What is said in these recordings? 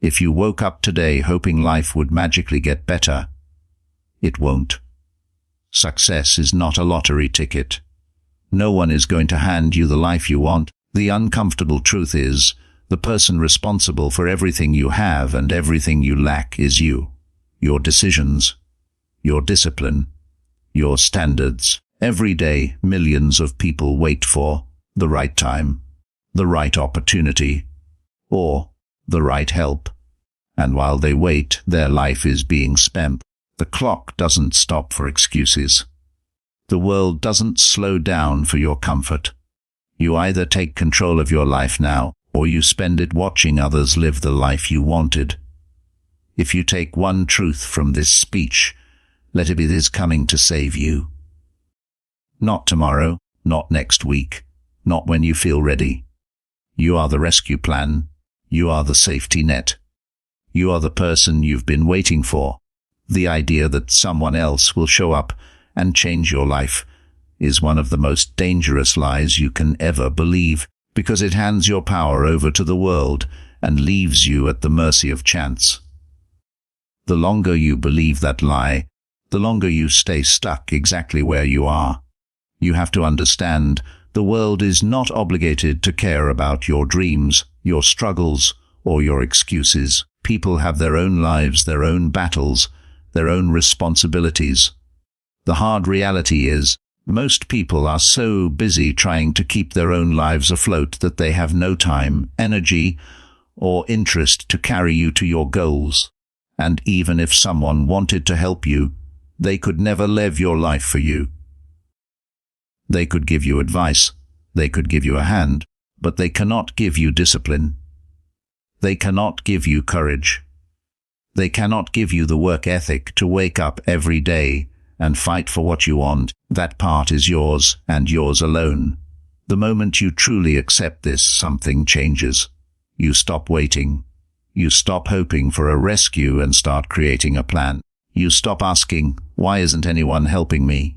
If you woke up today hoping life would magically get better, it won't. Success is not a lottery ticket. No one is going to hand you the life you want. The uncomfortable truth is, the person responsible for everything you have and everything you lack is you. Your decisions, your discipline, your standards. Every day, millions of people wait for the right time, the right opportunity, or the right help. And while they wait, their life is being spent. The clock doesn't stop for excuses. The world doesn't slow down for your comfort. You either take control of your life now, or you spend it watching others live the life you wanted. If you take one truth from this speech, let it be this coming to save you. Not tomorrow, not next week, not when you feel ready. You are the rescue plan. You are the safety net. You are the person you've been waiting for. The idea that someone else will show up and change your life is one of the most dangerous lies you can ever believe, because it hands your power over to the world and leaves you at the mercy of chance. The longer you believe that lie, the longer you stay stuck exactly where you are. You have to understand, the world is not obligated to care about your dreams, your struggles, or your excuses. People have their own lives, their own battles, their own responsibilities. The hard reality is, most people are so busy trying to keep their own lives afloat that they have no time, energy, or interest to carry you to your goals. And even if someone wanted to help you, they could never live your life for you. They could give you advice, they could give you a hand, but they cannot give you discipline. They cannot give you courage. They cannot give you the work ethic to wake up every day and fight for what you want. That part is yours and yours alone. The moment you truly accept this, something changes. You stop waiting. You stop hoping for a rescue and start creating a plan. You stop asking, why isn't anyone helping me?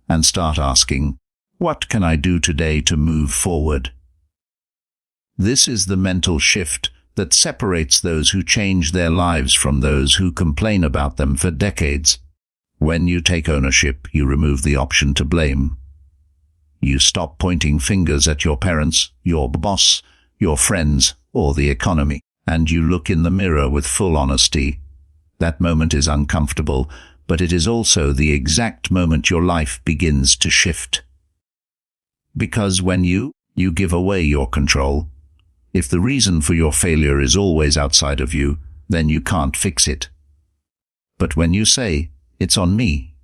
And start asking, what can I do today to move forward? This is the mental shift that separates those who change their lives from those who complain about them for decades. When you take ownership, you remove the option to blame. You stop pointing fingers at your parents, your boss, your friends, or the economy, and you look in the mirror with full honesty. That moment is uncomfortable, but it is also the exact moment your life begins to shift. Because when you give away your control, if the reason for your failure is always outside of you, then you can't fix it. But when you say, it's on me,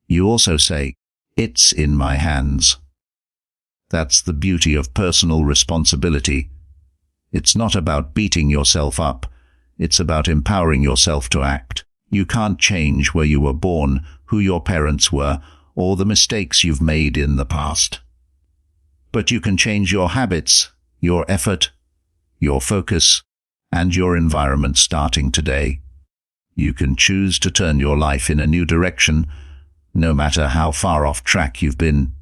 you also say, it's in my hands. That's the beauty of personal responsibility. It's not about beating yourself up. It's about empowering yourself to act. You can't change where you were born, who your parents were, or the mistakes you've made in the past. But you can change your habits, your effort, your focus, and your environment starting today. You can choose to turn your life in a new direction, no matter how far off track you've been.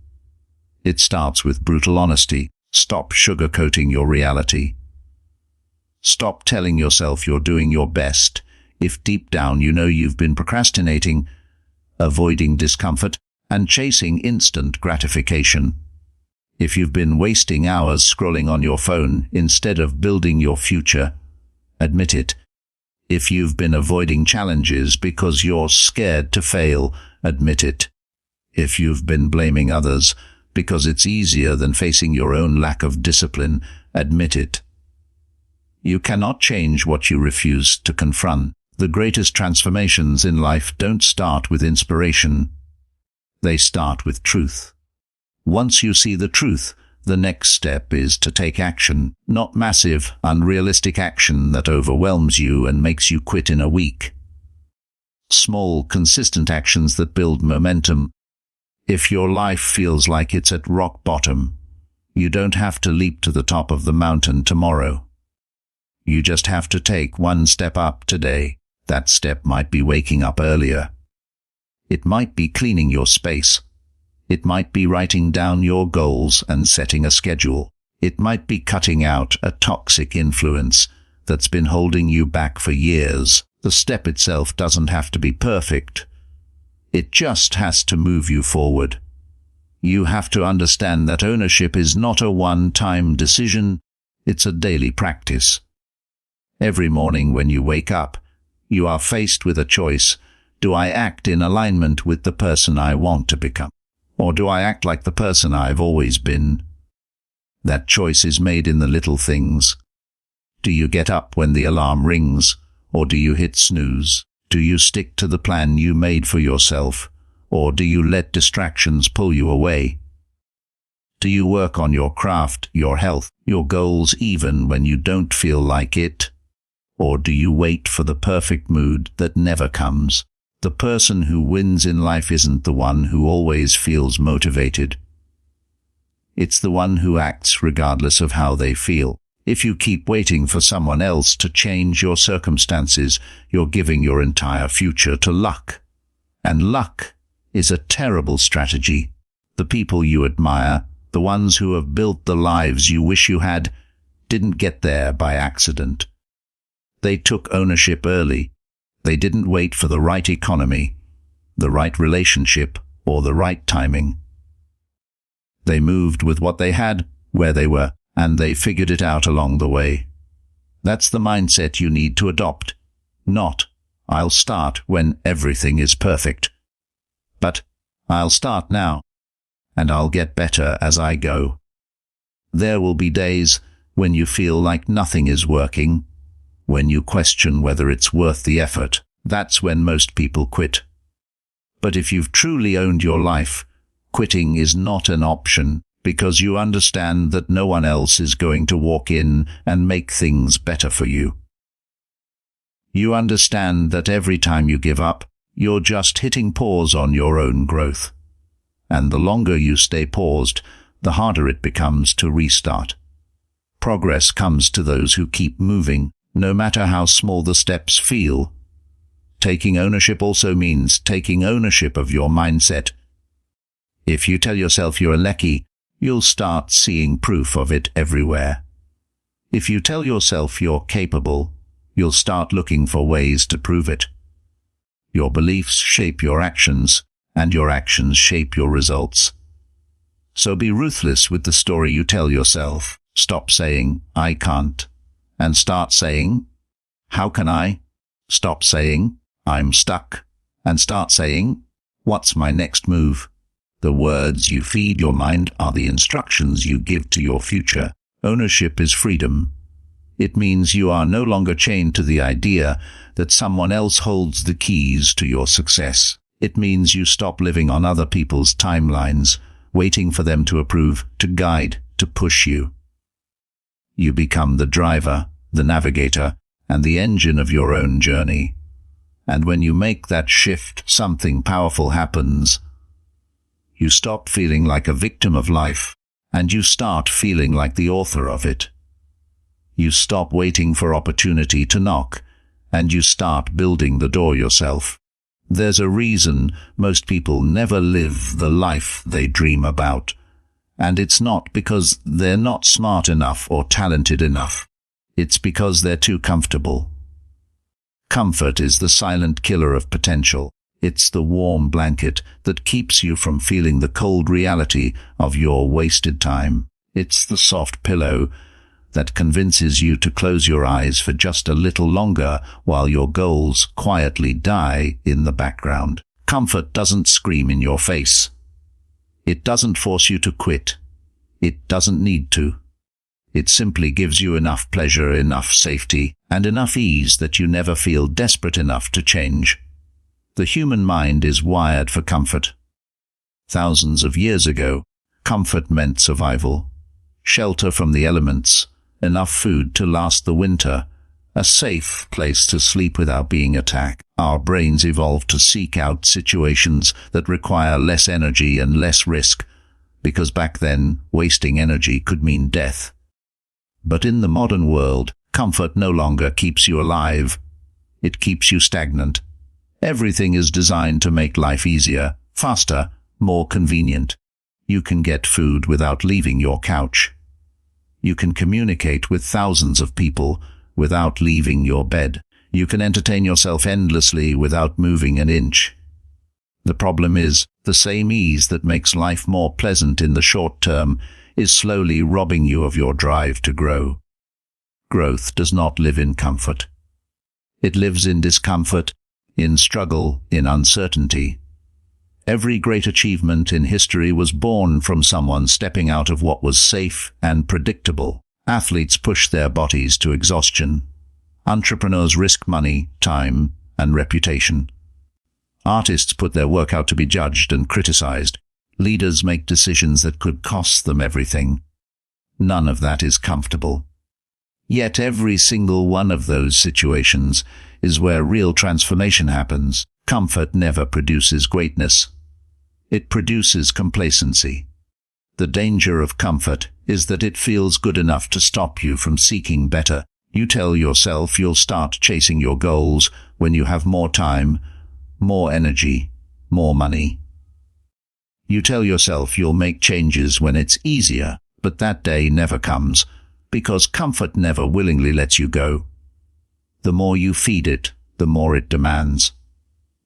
It starts with brutal honesty. Stop sugarcoating your reality. Stop telling yourself you're doing your best if deep down you know you've been procrastinating, avoiding discomfort, and chasing instant gratification. If you've been wasting hours scrolling on your phone instead of building your future, admit it. If you've been avoiding challenges because you're scared to fail, admit it. If you've been blaming others because it's easier than facing your own lack of discipline, admit it. You cannot change what you refuse to confront. The greatest transformations in life don't start with inspiration. They start with truth. Once you see the truth, the next step is to take action, not massive, unrealistic action that overwhelms you and makes you quit in a week. Small, consistent actions that build momentum. If your life feels like it's at rock bottom, you don't have to leap to the top of the mountain tomorrow. You just have to take one step up today. That step might be waking up earlier. It might be cleaning your space. It might be writing down your goals and setting a schedule. It might be cutting out a toxic influence that's been holding you back for years. The step itself doesn't have to be perfect. It just has to move you forward. You have to understand that ownership is not a one-time decision, it's a daily practice. Every morning when you wake up, you are faced with a choice. Do I act in alignment with the person I want to become? Or do I act like the person I've always been? That choice is made in the little things. Do you get up when the alarm rings, or do you hit snooze? Do you stick to the plan you made for yourself, or do you let distractions pull you away? Do you work on your craft, your health, your goals even when you don't feel like it? Or do you wait for the perfect mood that never comes? The person who wins in life isn't the one who always feels motivated. It's the one who acts regardless of how they feel. If you keep waiting for someone else to change your circumstances, you're giving your entire future to luck. And luck is a terrible strategy. The people you admire, the ones who have built the lives you wish you had, didn't get there by accident. They took ownership early. They didn't wait for the right economy, the right relationship, or the right timing. They moved with what they had, where they were, and they figured it out along the way. That's the mindset you need to adopt. Not, I'll start when everything is perfect. But, I'll start now, and I'll get better as I go. There will be days when you feel like nothing is working, when you question whether it's worth the effort. That's when most people quit. But if you've truly owned your life, quitting is not an option, because you understand that no one else is going to walk in and make things better for you. You understand that every time you give up, you're just hitting pause on your own growth. And the longer you stay paused, the harder it becomes to restart. Progress comes to those who keep moving, no matter how small the steps feel. Taking ownership also means taking ownership of your mindset. If you tell yourself you're lucky, you'll start seeing proof of it everywhere. If you tell yourself you're capable, you'll start looking for ways to prove it. Your beliefs shape your actions, and your actions shape your results. So be ruthless with the story you tell yourself. Stop saying, I can't, and start saying, how can I? Stop saying, I'm stuck, and start saying, what's my next move? The words you feed your mind are the instructions you give to your future. Ownership is freedom. It means you are no longer chained to the idea that someone else holds the keys to your success. It means you stop living on other people's timelines, waiting for them to approve, to guide, to push you. You become the driver, the navigator, and the engine of your own journey. And when you make that shift, something powerful happens. You stop feeling like a victim of life, and you start feeling like the author of it. You stop waiting for opportunity to knock, and you start building the door yourself. There's a reason most people never live the life they dream about, and it's not because they're not smart enough or talented enough. It's because they're too comfortable. Comfort is the silent killer of potential. It's the warm blanket that keeps you from feeling the cold reality of your wasted time. It's the soft pillow that convinces you to close your eyes for just a little longer while your goals quietly die in the background. Comfort doesn't scream in your face. It doesn't force you to quit. It doesn't need to. It simply gives you enough pleasure, enough safety, and enough ease that you never feel desperate enough to change. The human mind is wired for comfort. Thousands of years ago, comfort meant survival. Shelter from the elements, enough food to last the winter, a safe place to sleep without being attacked. Our brains evolved to seek out situations that require less energy and less risk, because back then, wasting energy could mean death. But in the modern world, comfort no longer keeps you alive. It keeps you stagnant. Everything is designed to make life easier, faster, more convenient. You can get food without leaving your couch. You can communicate with thousands of people without leaving your bed. You can entertain yourself endlessly without moving an inch. The problem is, the same ease that makes life more pleasant in the short term is slowly robbing you of your drive to grow. Growth does not live in comfort. It lives in discomfort, in struggle, in uncertainty. Every great achievement in history was born from someone stepping out of what was safe and predictable. Athletes push their bodies to exhaustion. Entrepreneurs risk money, time, and reputation. Artists put their work out to be judged and criticized. Leaders make decisions that could cost them everything. None of that is comfortable. Yet every single one of those situations is where real transformation happens. Comfort never produces greatness. It produces complacency. The danger of comfort is that it feels good enough to stop you from seeking better. You tell yourself you'll start chasing your goals when you have more time, more energy, more money. You tell yourself you'll make changes when it's easier, but that day never comes, because comfort never willingly lets you go. The more you feed it, the more it demands.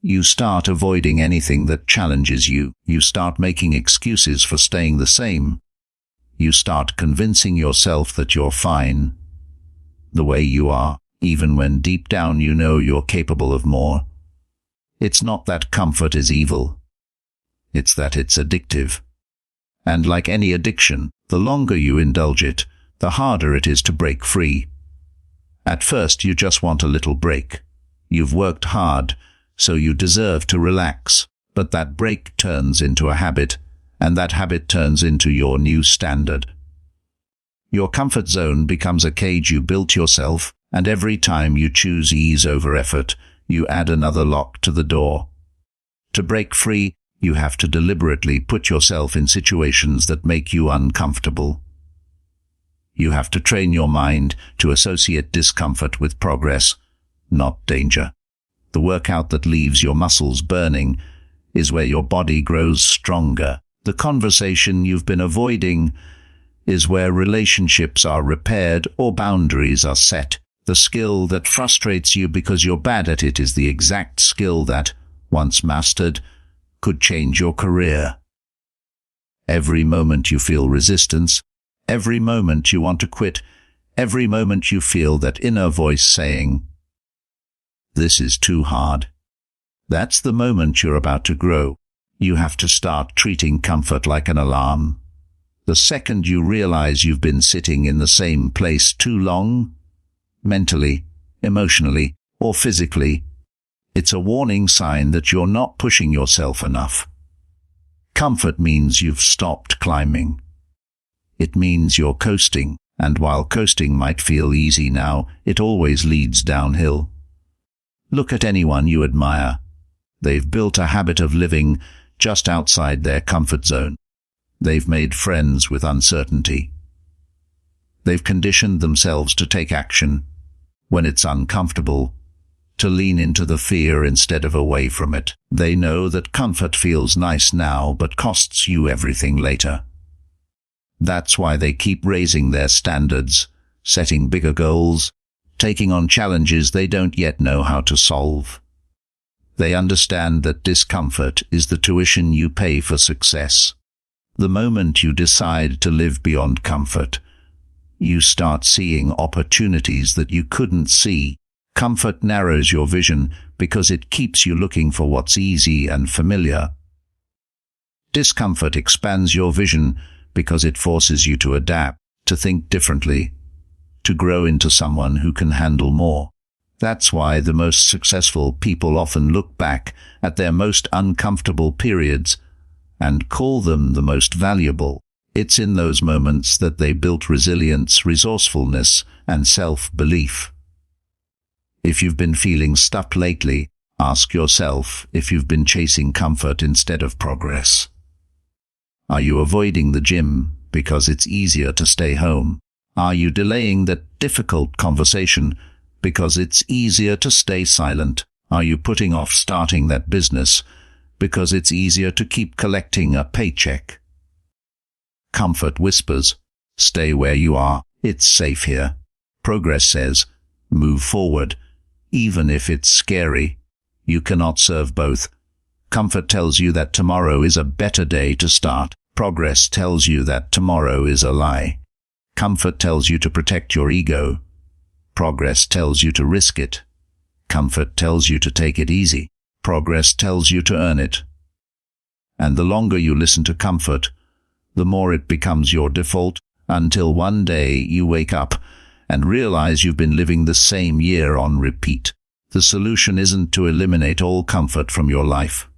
You start avoiding anything that challenges you. You start making excuses for staying the same. You start convincing yourself that you're fine the way you are, even when deep down you know you're capable of more. It's not that comfort is evil. It's that it's addictive. And like any addiction, the longer you indulge it, the harder it is to break free. At first you just want a little break. You've worked hard, so you deserve to relax. But that break turns into a habit, and that habit turns into your new standard. Your comfort zone becomes a cage you built yourself, and every time you choose ease over effort, you add another lock to the door. To break free, you have to deliberately put yourself in situations that make you uncomfortable. You have to train your mind to associate discomfort with progress, not danger. The workout that leaves your muscles burning is where your body grows stronger. The conversation you've been avoiding is where relationships are repaired or boundaries are set. The skill that frustrates you because you're bad at it is the exact skill that, once mastered, could change your career. Every moment you feel resistance, every moment you want to quit, every moment you feel that inner voice saying, "This is too hard," that's the moment you're about to grow. You have to start treating comfort like an alarm. The second you realize you've been sitting in the same place too long, mentally, emotionally, or physically, it's a warning sign that you're not pushing yourself enough. Comfort means you've stopped climbing. It means you're coasting, and while coasting might feel easy now, it always leads downhill. Look at anyone you admire. They've built a habit of living just outside their comfort zone. They've made friends with uncertainty. They've conditioned themselves to take action when it's uncomfortable, to lean into the fear instead of away from it. They know that comfort feels nice now but costs you everything later. That's why they keep raising their standards, setting bigger goals, taking on challenges they don't yet know how to solve. They understand that discomfort is the tuition you pay for success. The moment you decide to live beyond comfort, you start seeing opportunities that you couldn't see. Comfort narrows your vision because it keeps you looking for what's easy and familiar. Discomfort expands your vision because it forces you to adapt, to think differently, to grow into someone who can handle more. That's why the most successful people often look back at their most uncomfortable periods and call them the most valuable. It's in those moments that they built resilience, resourcefulness, and self-belief. If you've been feeling stuck lately, ask yourself if you've been chasing comfort instead of progress. Are you avoiding the gym because it's easier to stay home? Are you delaying that difficult conversation because it's easier to stay silent? Are you putting off starting that business because it's easier to keep collecting a paycheck? Comfort whispers, "Stay where you are. It's safe here." Progress says, Move forward, even if it's scary. You cannot serve both. Comfort tells you that tomorrow is a better day to start. Progress tells you that tomorrow is a lie. Comfort tells you to protect your ego. Progress tells you to risk it. Comfort tells you to take it easy. Progress tells you to earn it. And the longer you listen to comfort, the more it becomes your default, until one day you wake up and realize you've been living the same year on repeat. The solution isn't to eliminate all comfort from your life.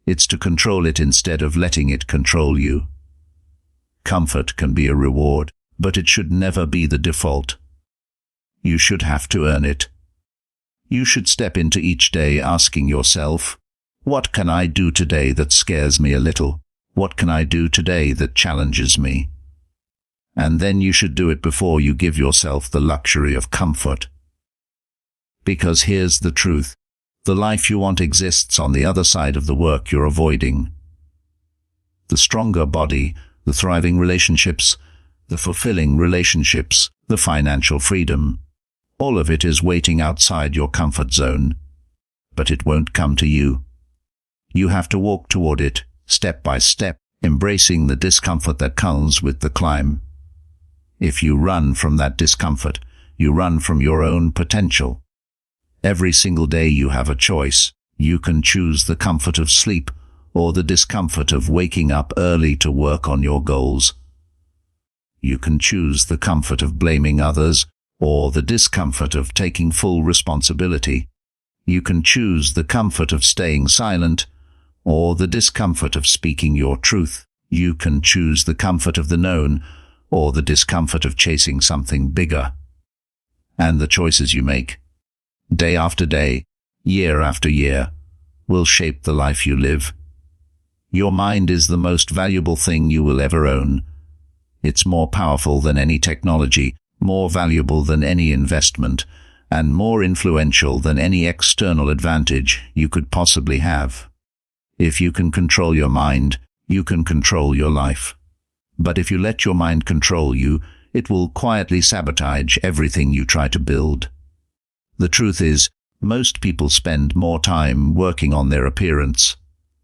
It's to control it instead of letting it control you. Comfort can be a reward, but it should never be the default. You should have to earn it. You should step into each day asking yourself, what can I do today that scares me a little? What can I do today that challenges me? And then you should do it before you give yourself the luxury of comfort. Because here's the truth. The life you want exists on the other side of the work you're avoiding. The stronger body, the thriving relationships, the fulfilling relationships, the financial freedom. All of it is waiting outside your comfort zone. But it won't come to you. You have to walk toward it, step by step, embracing the discomfort that comes with the climb. If you run from that discomfort, you run from your own potential. Every single day you have a choice. You can choose the comfort of sleep or the discomfort of waking up early to work on your goals. You can choose the comfort of blaming others or the discomfort of taking full responsibility. You can choose the comfort of staying silent or the discomfort of speaking your truth. You can choose the comfort of the known or the discomfort of chasing something bigger. And the choices you make, day after day, year after year, will shape the life you live. Your mind is the most valuable thing you will ever own. It's more powerful than any technology, more valuable than any investment, and more influential than any external advantage you could possibly have. If you can control your mind, you can control your life. But if you let your mind control you, it will quietly sabotage everything you try to build. The truth is, most people spend more time working on their appearance,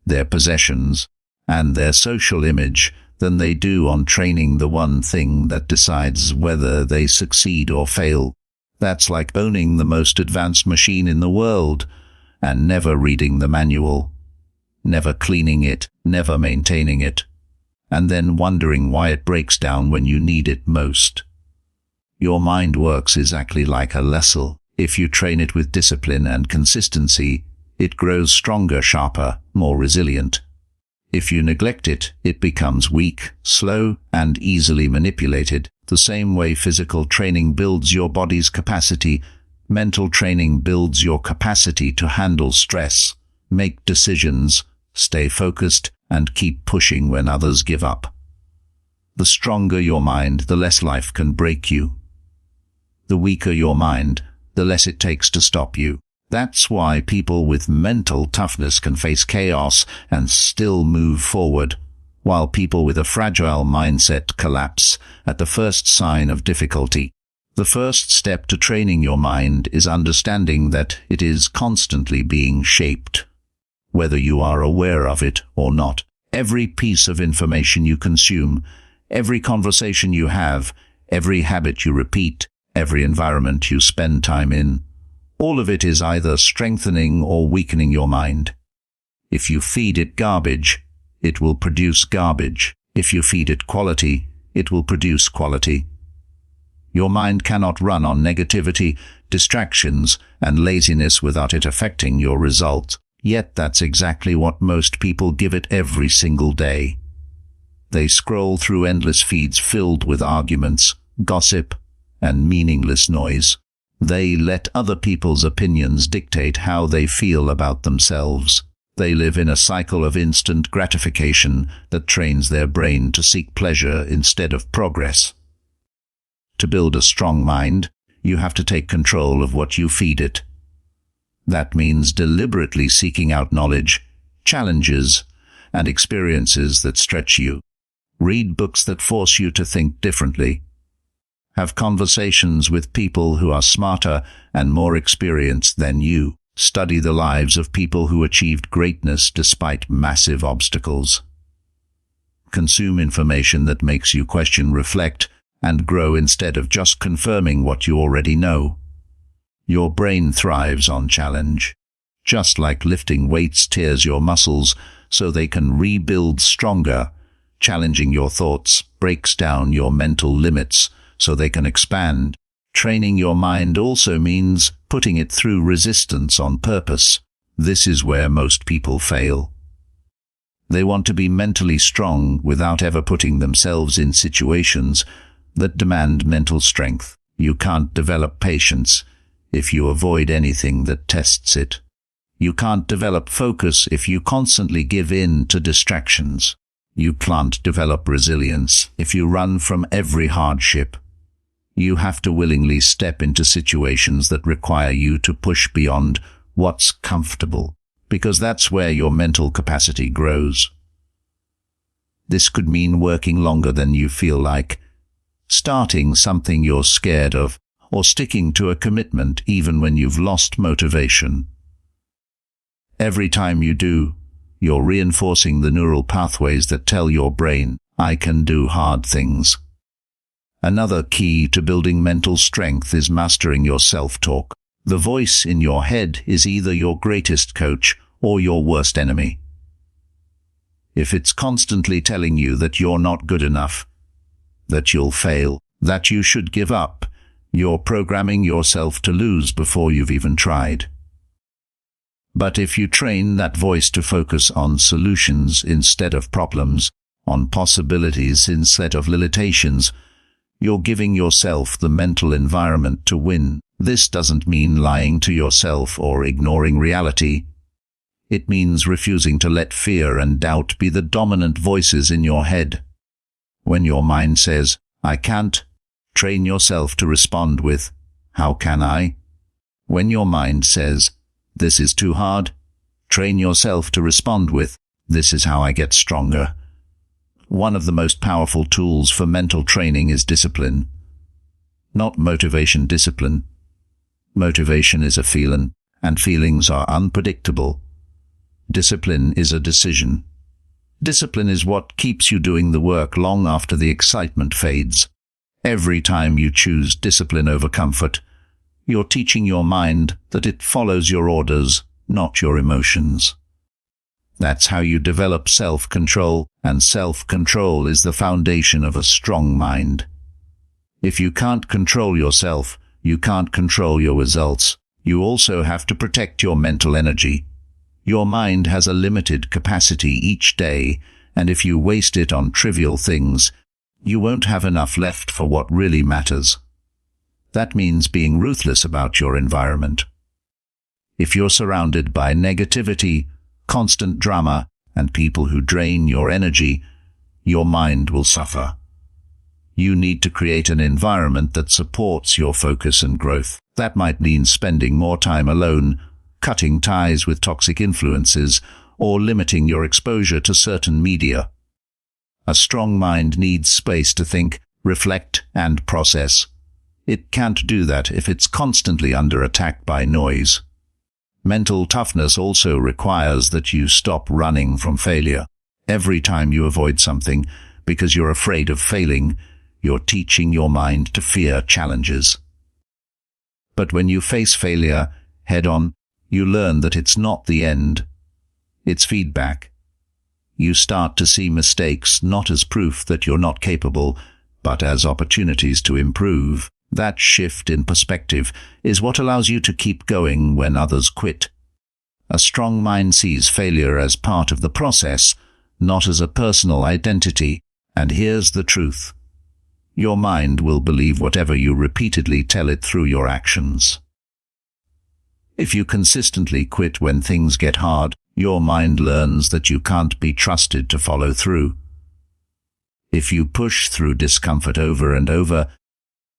their possessions, and their social image than they do on training the one thing that decides whether they succeed or fail. That's like owning the most advanced machine in the world and never reading the manual, never cleaning it, never maintaining it, and then wondering why it breaks down when you need it most. Your mind works exactly like a vessel. If you train it with discipline and consistency, it grows stronger, sharper, more resilient. If you neglect it, it becomes weak, slow, and easily manipulated. The same way physical training builds your body's capacity, mental training builds your capacity to handle stress, make decisions, stay focused, and keep pushing when others give up. The stronger your mind, the less life can break you. The weaker your mind, the less it takes to stop you. That's why people with mental toughness can face chaos and still move forward, while people with a fragile mindset collapse at the first sign of difficulty. The first step to training your mind is understanding that it is constantly being shaped, whether you are aware of it or not. Every piece of information you consume, every conversation you have, every habit you repeat, every environment you spend time in, all of it is either strengthening or weakening your mind. If you feed it garbage, it will produce garbage. If you feed it quality, it will produce quality. Your mind cannot run on negativity, distractions, and laziness without it affecting your results. Yet that's exactly what most people give it every single day. They scroll through endless feeds filled with arguments, gossip, and meaningless noise. They let other people's opinions dictate how they feel about themselves. They live in a cycle of instant gratification that trains their brain to seek pleasure instead of progress. To build a strong mind, you have to take control of what you feed it. That means deliberately seeking out knowledge, challenges, and experiences that stretch you. Read books that force you to think differently. Have conversations with people who are smarter and more experienced than you. Study the lives of people who achieved greatness despite massive obstacles. Consume information that makes you question, reflect, and grow instead of just confirming what you already know. Your brain thrives on challenge. Just like lifting weights tears your muscles so they can rebuild stronger, challenging your thoughts breaks down your mental limits so they can expand. Training your mind also means putting it through resistance on purpose. This is where most people fail. They want to be mentally strong without ever putting themselves in situations that demand mental strength. You can't develop patience if you avoid anything that tests it. You can't develop focus if you constantly give in to distractions. You can't develop resilience if you run from every hardship. You have to willingly step into situations that require you to push beyond what's comfortable, because that's where your mental capacity grows. This could mean working longer than you feel like, starting something you're scared of, or sticking to a commitment even when you've lost motivation. Every time you do, you're reinforcing the neural pathways that tell your brain, I can do hard things. Another key to building mental strength is mastering your self-talk. The voice in your head is either your greatest coach or your worst enemy. If it's constantly telling you that you're not good enough, that you'll fail, that you should give up, you're programming yourself to lose before you've even tried. But if you train that voice to focus on solutions instead of problems, on possibilities instead of limitations, you're giving yourself the mental environment to win. This doesn't mean lying to yourself or ignoring reality. It means refusing to let fear and doubt be the dominant voices in your head. When your mind says, I can't, train yourself to respond with, how can I? When your mind says, this is too hard, train yourself to respond with, this is how I get stronger. One of the most powerful tools for mental training is discipline. Not motivation discipline. Motivation is a feeling, and feelings are unpredictable. Discipline is a decision. Discipline is what keeps you doing the work long after the excitement fades. Every time you choose discipline over comfort, you're teaching your mind that it follows your orders, not your emotions. That's how you develop self-control, and self-control is the foundation of a strong mind. If you can't control yourself, you can't control your results. You also have to protect your mental energy. Your mind has a limited capacity each day, and if you waste it on trivial things, you won't have enough left for what really matters. That means being ruthless about your environment. If you're surrounded by negativity, constant drama, and people who drain your energy, your mind will suffer. You need to create an environment that supports your focus and growth. That might mean spending more time alone, cutting ties with toxic influences, or limiting your exposure to certain media. A strong mind needs space to think, reflect, and process. It can't do that if it's constantly under attack by noise. Mental toughness also requires that you stop running from failure. Every time you avoid something because you're afraid of failing, you're teaching your mind to fear challenges. But when you face failure head-on, you learn that it's not the end. It's feedback. You start to see mistakes not as proof that you're not capable, but as opportunities to improve. That shift in perspective is what allows you to keep going when others quit. A strong mind sees failure as part of the process, not as a personal identity. And here's the truth. Your mind will believe whatever you repeatedly tell it through your actions. If you consistently quit when things get hard, your mind learns that you can't be trusted to follow through. If you push through discomfort over and over,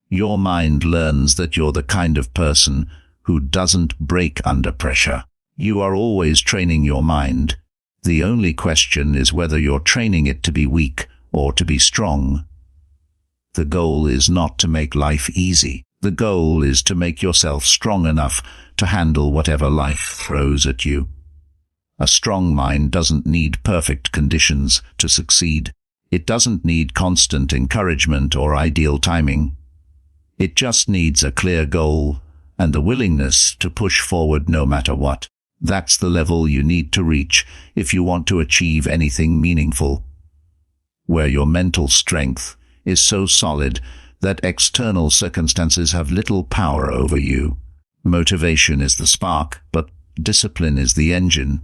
your mind learns that you're the kind of person who doesn't break under pressure. You are always training your mind. The only question is whether you're training it to be weak or to be strong. The goal is not to make life easy. The goal is to make yourself strong enough to handle whatever life throws at you. A strong mind doesn't need perfect conditions to succeed. It doesn't need constant encouragement or ideal timing. It just needs a clear goal and the willingness to push forward no matter what. That's the level you need to reach if you want to achieve anything meaningful, where your mental strength is so solid that external circumstances have little power over you. Motivation is the spark, but discipline is the engine.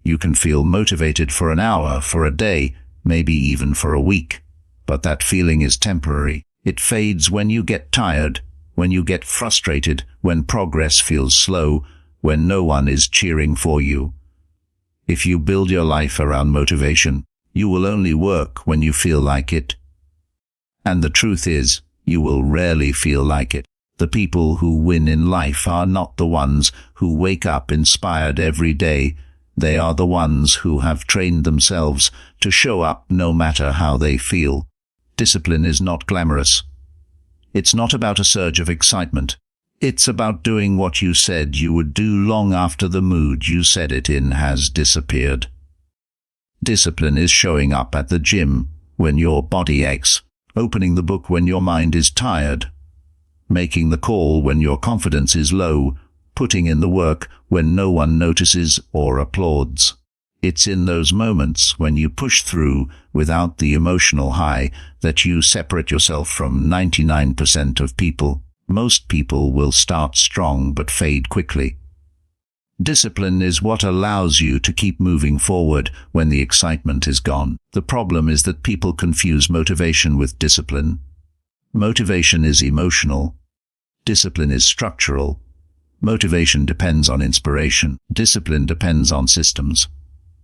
You can feel motivated for an hour, for a day, maybe even for a week, but that feeling is temporary. It fades when you get tired, when you get frustrated, when progress feels slow, when no one is cheering for you. If you build your life around motivation, you will only work when you feel like it. And the truth is, you will rarely feel like it. The people who win in life are not the ones who wake up inspired every day. They are the ones who have trained themselves to show up no matter how they feel. Discipline is not glamorous. It's not about a surge of excitement. It's about doing what you said you would do long after the mood you said it in has disappeared. Discipline is showing up at the gym when your body aches, opening the book when your mind is tired, making the call when your confidence is low, putting in the work when no one notices or applauds. It's in those moments when you push through without the emotional high that you separate yourself from 99% of people. Most people will start strong but fade quickly. Discipline is what allows you to keep moving forward when the excitement is gone. The problem is that people confuse motivation with discipline. Motivation is emotional. Discipline is structural. Motivation depends on inspiration. Discipline depends on systems.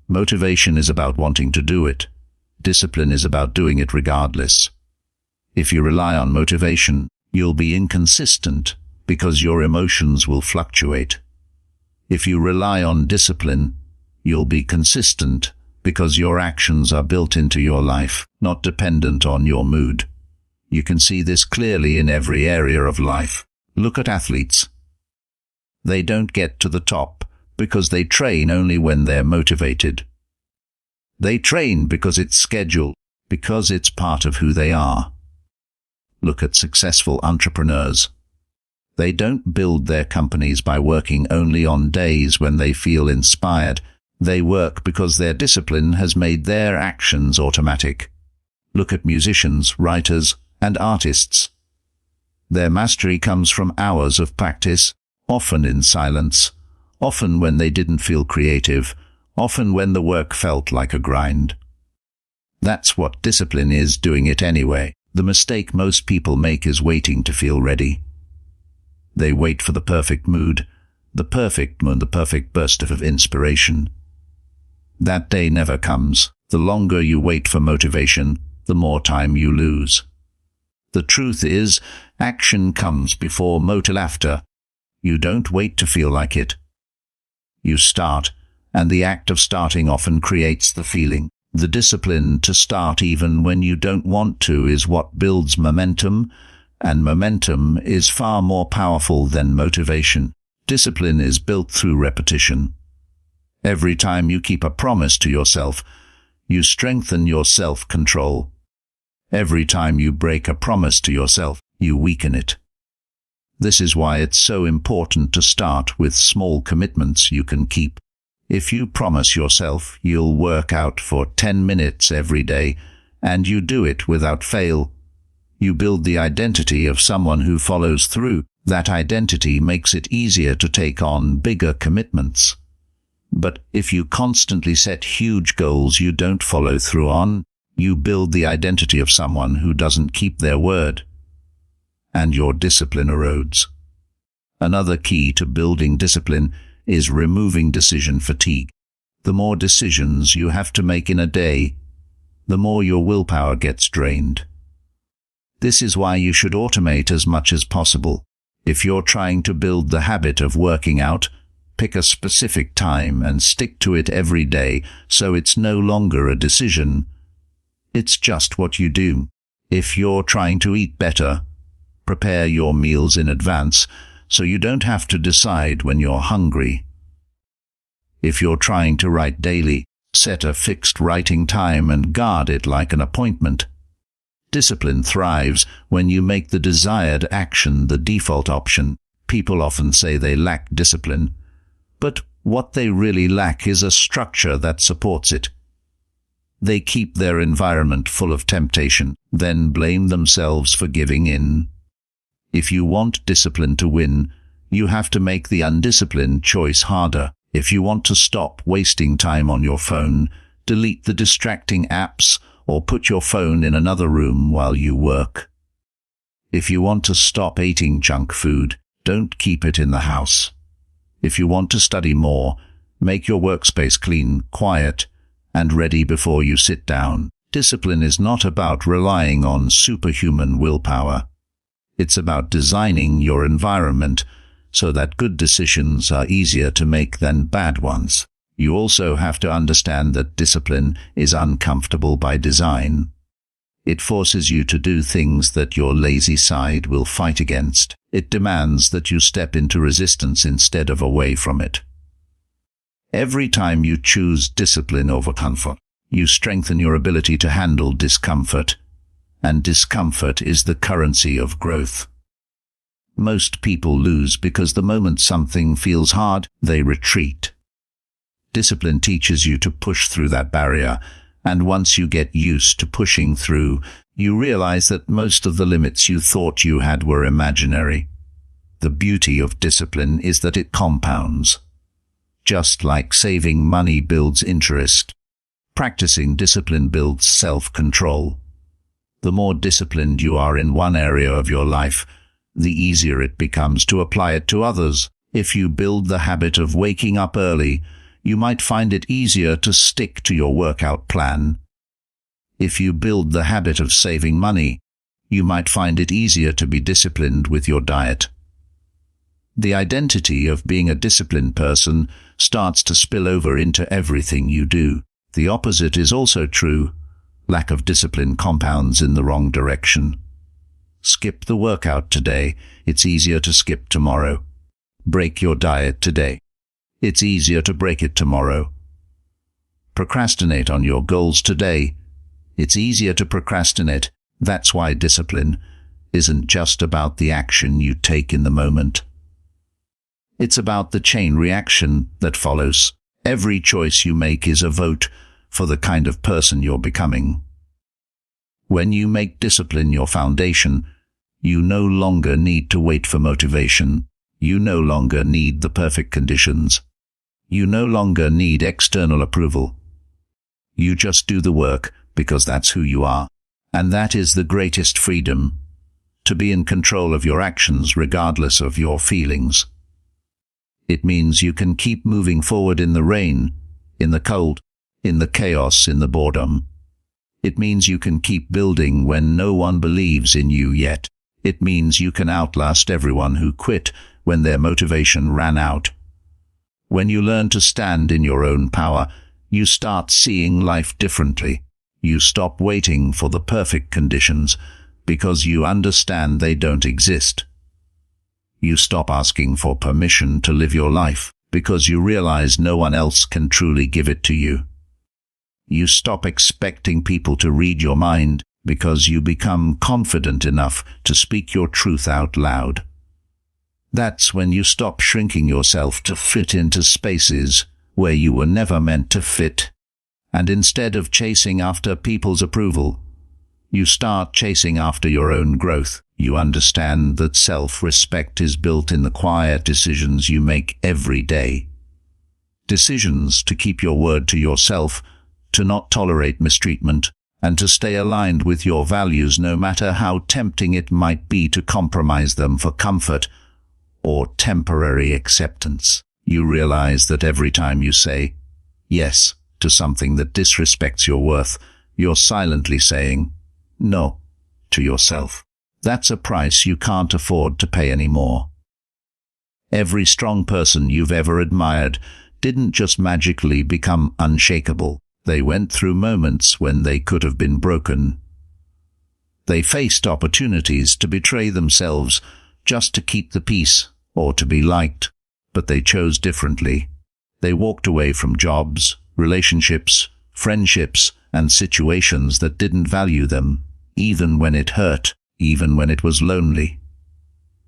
Motivation is about wanting to do it. Discipline is about doing it regardless. If you rely on motivation, you'll be inconsistent because your emotions will fluctuate. If you rely on discipline, you'll be consistent because your actions are built into your life, not dependent on your mood. You can see this clearly in every area of life. Look at athletes. They don't get to the top because they train only when they're motivated. They train because it's scheduled, because it's part of who they are. Look at successful entrepreneurs. They don't build their companies by working only on days when they feel inspired. They work because their discipline has made their actions automatic. Look at musicians, writers, and artists. Their mastery comes from hours of practice, often in silence, often when they didn't feel creative, often when the work felt like a grind. That's what discipline is, doing it anyway. The mistake most people make is waiting to feel ready. They wait for the perfect mood, the perfect burst of inspiration. That day never comes. The longer you wait for motivation, the more time you lose. The truth is, action comes before motivation. You don't wait to feel like it. You start, and the act of starting often creates the feeling. The discipline to start even when you don't want to is what builds momentum, and momentum is far more powerful than motivation. Discipline is built through repetition. Every time you keep a promise to yourself, you strengthen your self-control. Every time you break a promise to yourself, you weaken it. This is why it's so important to start with small commitments you can keep. If you promise yourself you'll work out for 10 minutes every day, and you do it without fail, you build the identity of someone who follows through. That identity makes it easier to take on bigger commitments. But if you constantly set huge goals you don't follow through on, you build the identity of someone who doesn't keep their word, and your discipline erodes. Another key to building discipline is removing decision fatigue. The more decisions you have to make in a day, the more your willpower gets drained. This is why you should automate as much as possible. If you're trying to build the habit of working out, pick a specific time and stick to it every day so it's no longer a decision. It's just what you do. If you're trying to eat better, prepare your meals in advance so you don't have to decide when you're hungry. If you're trying to write daily, set a fixed writing time and guard it like an appointment. Discipline thrives when you make the desired action the default option. People often say they lack discipline, but what they really lack is a structure that supports it. They keep their environment full of temptation, then blame themselves for giving in. If you want discipline to win, you have to make the undisciplined choice harder. If you want to stop wasting time on your phone, delete the distracting apps or put your phone in another room while you work. If you want to stop eating junk food, don't keep it in the house. If you want to study more, make your workspace clean, quiet, and ready before you sit down. Discipline is not about relying on superhuman willpower. It's about designing your environment so that good decisions are easier to make than bad ones. You also have to understand that discipline is uncomfortable by design. It forces you to do things that your lazy side will fight against. It demands that you step into resistance instead of away from it. Every time you choose discipline over comfort, you strengthen your ability to handle discomfort, and discomfort is the currency of growth. Most people lose because the moment something feels hard, they retreat. Discipline teaches you to push through that barrier, and once you get used to pushing through, you realize that most of the limits you thought you had were imaginary. The beauty of discipline is that it compounds. Just like saving money builds interest, practicing discipline builds self-control. The more disciplined you are in one area of your life, the easier it becomes to apply it to others. If you build the habit of waking up early, you might find it easier to stick to your workout plan. If you build the habit of saving money, you might find it easier to be disciplined with your diet. The identity of being a disciplined person starts to spill over into everything you do. The opposite is also true. Lack of discipline compounds in the wrong direction. Skip the workout today, it's easier to skip tomorrow. Break your diet today. It's easier to break it tomorrow. Procrastinate on your goals today. It's easier to procrastinate. That's why discipline isn't just about the action you take in the moment. It's about the chain reaction that follows. Every choice you make is a vote for the kind of person you're becoming. When you make discipline your foundation, you no longer need to wait for motivation. You no longer need the perfect conditions. You no longer need external approval. You just do the work because that's who you are. And that is the greatest freedom, to be in control of your actions regardless of your feelings. It means you can keep moving forward in the rain, in the cold, in the chaos, in the boredom. It means you can keep building when no one believes in you yet. It means you can outlast everyone who quit when their motivation ran out. When you learn to stand in your own power, you start seeing life differently. You stop waiting for the perfect conditions because you understand they don't exist. You stop asking for permission to live your life because you realize no one else can truly give it to you. You stop expecting people to read your mind because you become confident enough to speak your truth out loud. That's when you stop shrinking yourself to fit into spaces where you were never meant to fit. And instead of chasing after people's approval, you start chasing after your own growth. You understand that self-respect is built in the quiet decisions you make every day. Decisions to keep your word to yourself, to not tolerate mistreatment, and to stay aligned with your values no matter how tempting it might be to compromise them for comfort or temporary acceptance. You realize that every time you say yes to something that disrespects your worth, you're silently saying no to yourself. That's a price you can't afford to pay anymore. Every strong person you've ever admired didn't just magically become unshakable. They went through moments when they could have been broken. They faced opportunities to betray themselves just to keep the peace or to be liked, but they chose differently. They walked away from jobs, relationships, friendships, and situations that didn't value them, even when it hurt, even when it was lonely.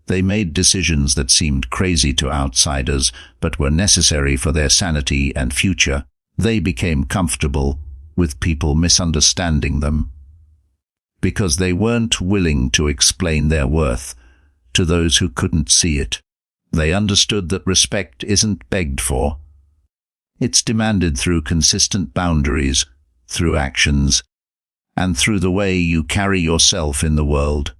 They made decisions that seemed crazy to outsiders, but were necessary for their sanity and future. They became comfortable with people misunderstanding them, because they weren't willing to explain their worth to those who couldn't see it. They understood that respect isn't begged for. It's demanded through consistent boundaries, through actions, and through the way you carry yourself in the world.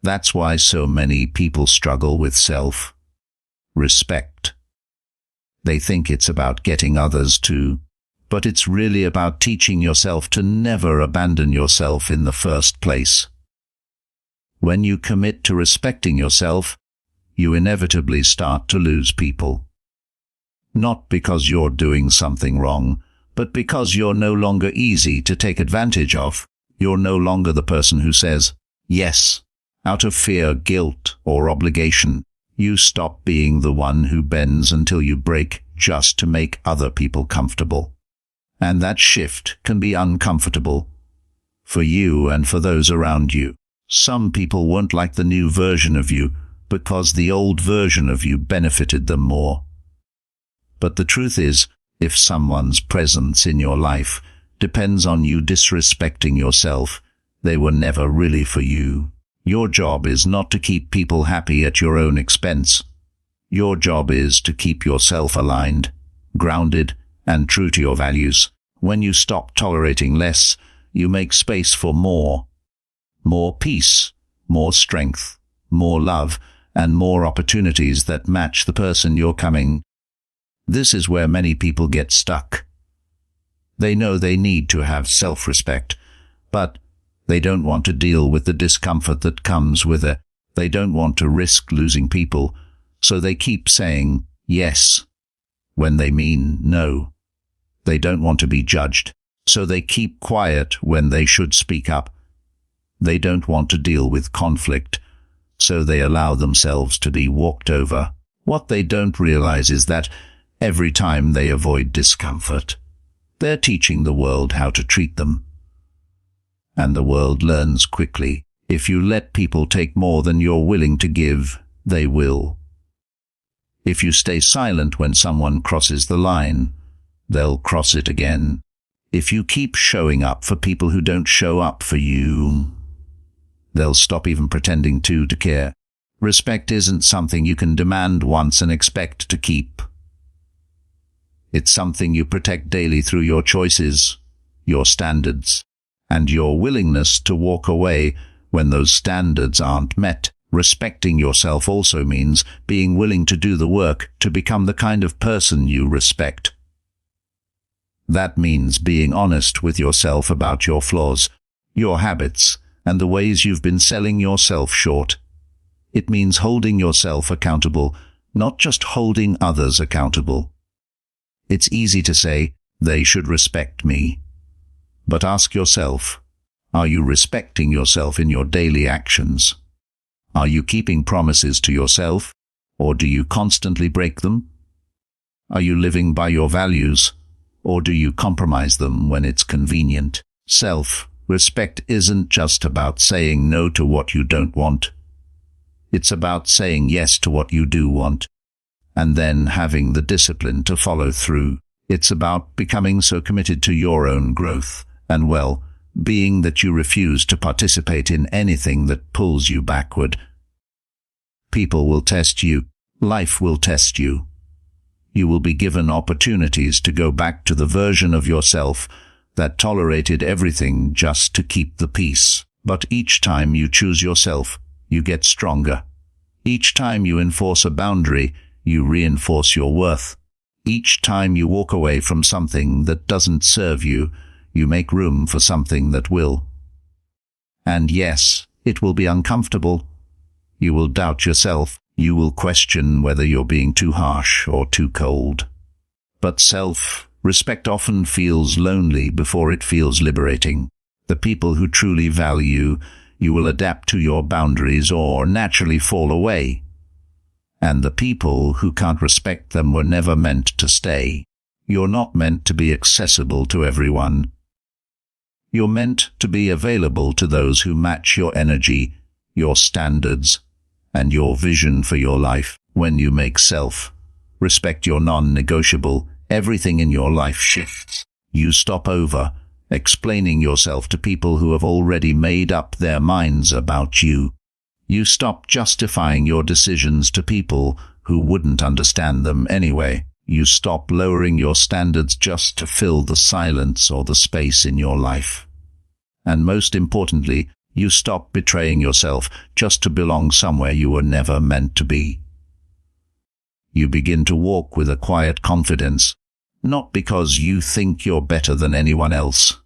That's why so many people struggle with self-respect. They think it's about getting others to, but it's really about teaching yourself to never abandon yourself in the first place. When you commit to respecting yourself, you inevitably start to lose people. Not because you're doing something wrong, but because you're no longer easy to take advantage of. You're no longer the person who says yes out of fear, guilt, or obligation. You stop being the one who bends until you break just to make other people comfortable. And that shift can be uncomfortable for you and for those around you. Some people won't like the new version of you because the old version of you benefited them more. But the truth is, if someone's presence in your life depends on you disrespecting yourself, they were never really for you. Your job is not to keep people happy at your own expense. Your job is to keep yourself aligned, grounded, and true to your values. When you stop tolerating less, you make space for more. More peace, more strength, more love, and more opportunities that match the person you're becoming. This is where many people get stuck. They know they need to have self-respect, but they don't want to deal with the discomfort that comes with it. They don't want to risk losing people, so they keep saying yes when they mean no. They don't want to be judged, so they keep quiet when they should speak up. They don't want to deal with conflict, so they allow themselves to be walked over. What they don't realize is that every time they avoid discomfort, they're teaching the world how to treat them. And the world learns quickly. If you let people take more than you're willing to give, they will. If you stay silent when someone crosses the line, they'll cross it again. If you keep showing up for people who don't show up for you, they'll stop even pretending to care. Respect isn't something you can demand once and expect to keep. It's something you protect daily through your choices, your standards, and your willingness to walk away when those standards aren't met. Respecting yourself also means being willing to do the work to become the kind of person you respect. That means being honest with yourself about your flaws, your habits, and the ways you've been selling yourself short. It means holding yourself accountable, not just holding others accountable. It's easy to say, they should respect me. But ask yourself, are you respecting yourself in your daily actions? Are you keeping promises to yourself, or do you constantly break them? Are you living by your values, or do you compromise them when it's convenient? Self-respect isn't just about saying no to what you don't want. It's about saying yes to what you do want, and then having the discipline to follow through. It's about becoming so committed to your own growth and well-being that you refuse to participate in anything that pulls you backward. People will test you. Life will test you. You will be given opportunities to go back to the version of yourself that tolerated everything just to keep the peace. But each time you choose yourself, you get stronger. Each time you enforce a boundary, you reinforce your worth. Each time you walk away from something that doesn't serve you, you make room for something that will. And yes, it will be uncomfortable. You will doubt yourself. You will question whether you're being too harsh or too cold. But self-respect often feels lonely before it feels liberating. The people who truly value You will adapt to your boundaries or naturally fall away. And the people who can't respect them were never meant to stay. You're not meant to be accessible to everyone. You're meant to be available to those who match your energy, your standards, and your vision for your life. When you make self-respect your non-negotiable, everything in your life shifts. You stop over-explaining yourself to people who have already made up their minds about you. You stop justifying your decisions to people who wouldn't understand them anyway. You stop lowering your standards just to fill the silence or the space in your life. And most importantly, you stop betraying yourself just to belong somewhere you were never meant to be. You begin to walk with a quiet confidence, not because you think you're better than anyone else,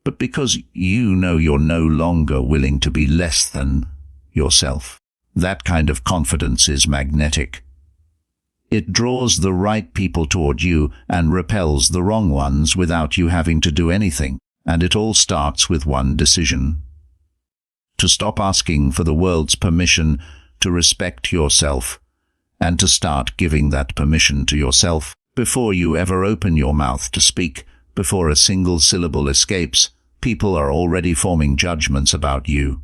but because you know you're no longer willing to be less than yourself. That kind of confidence is magnetic. It draws the right people toward you and repels the wrong ones without you having to do anything. And it all starts with one decision: to stop asking for the world's permission to respect yourself, and to start giving that permission to yourself before you ever open your mouth to speak. Before a single syllable escapes, people are already forming judgments about you.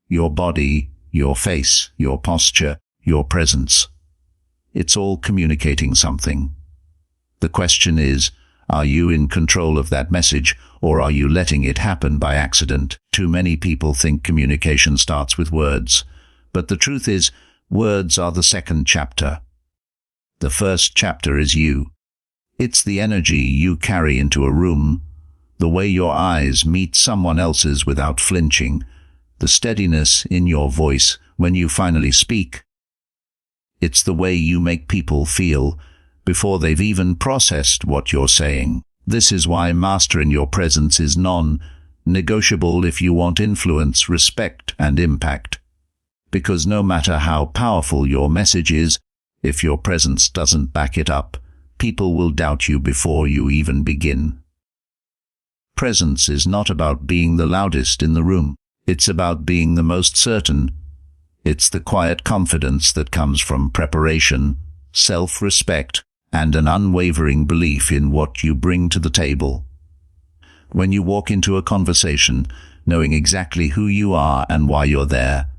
Your body, your face, your posture, your presence. It's all communicating something. The question is, are you in control of that message, or are you letting it happen by accident? Too many people think communication starts with words, but the truth is, words are the second chapter. The first chapter is you. It's the energy you carry into a room, the way your eyes meet someone else's without flinching, the steadiness in your voice when you finally speak. It's the way you make people feel before they've even processed what you're saying. This is why mastering your presence is non-negotiable if you want influence, respect, and impact. Because no matter how powerful your message is, if your presence doesn't back it up, people will doubt you before you even begin. Presence is not about being the loudest in the room. It's about being the most certain. It's the quiet confidence that comes from preparation, self-respect, and an unwavering belief in what you bring to the table. When you walk into a conversation, knowing exactly who you are and why you're there,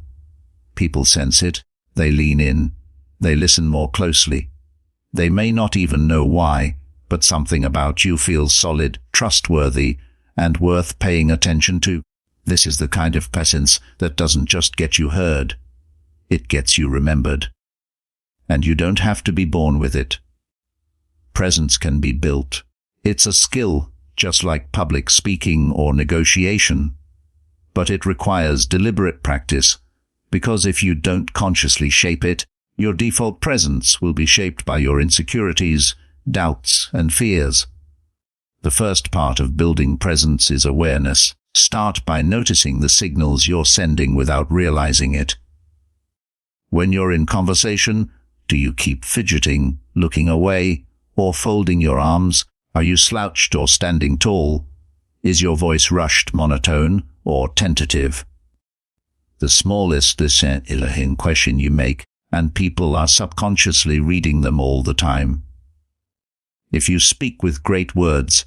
people sense it, they lean in, they listen more closely. They may not even know why, but something about you feels solid, trustworthy, and worth paying attention to. This is the kind of presence that doesn't just get you heard, it gets you remembered. And you don't have to be born with it. Presence can be built. It's a skill, just like public speaking or negotiation. But it requires deliberate practice, because if you don't consciously shape it, your default presence will be shaped by your insecurities, doubts, and fears. The first part of building presence is awareness. Start by noticing the signals you're sending without realizing it. When you're in conversation, do you keep fidgeting, looking away, or folding your arms? Are you slouched or standing tall? Is your voice rushed, monotone, or tentative? The smallest question you make, and people are subconsciously reading them all the time. If you speak with great words,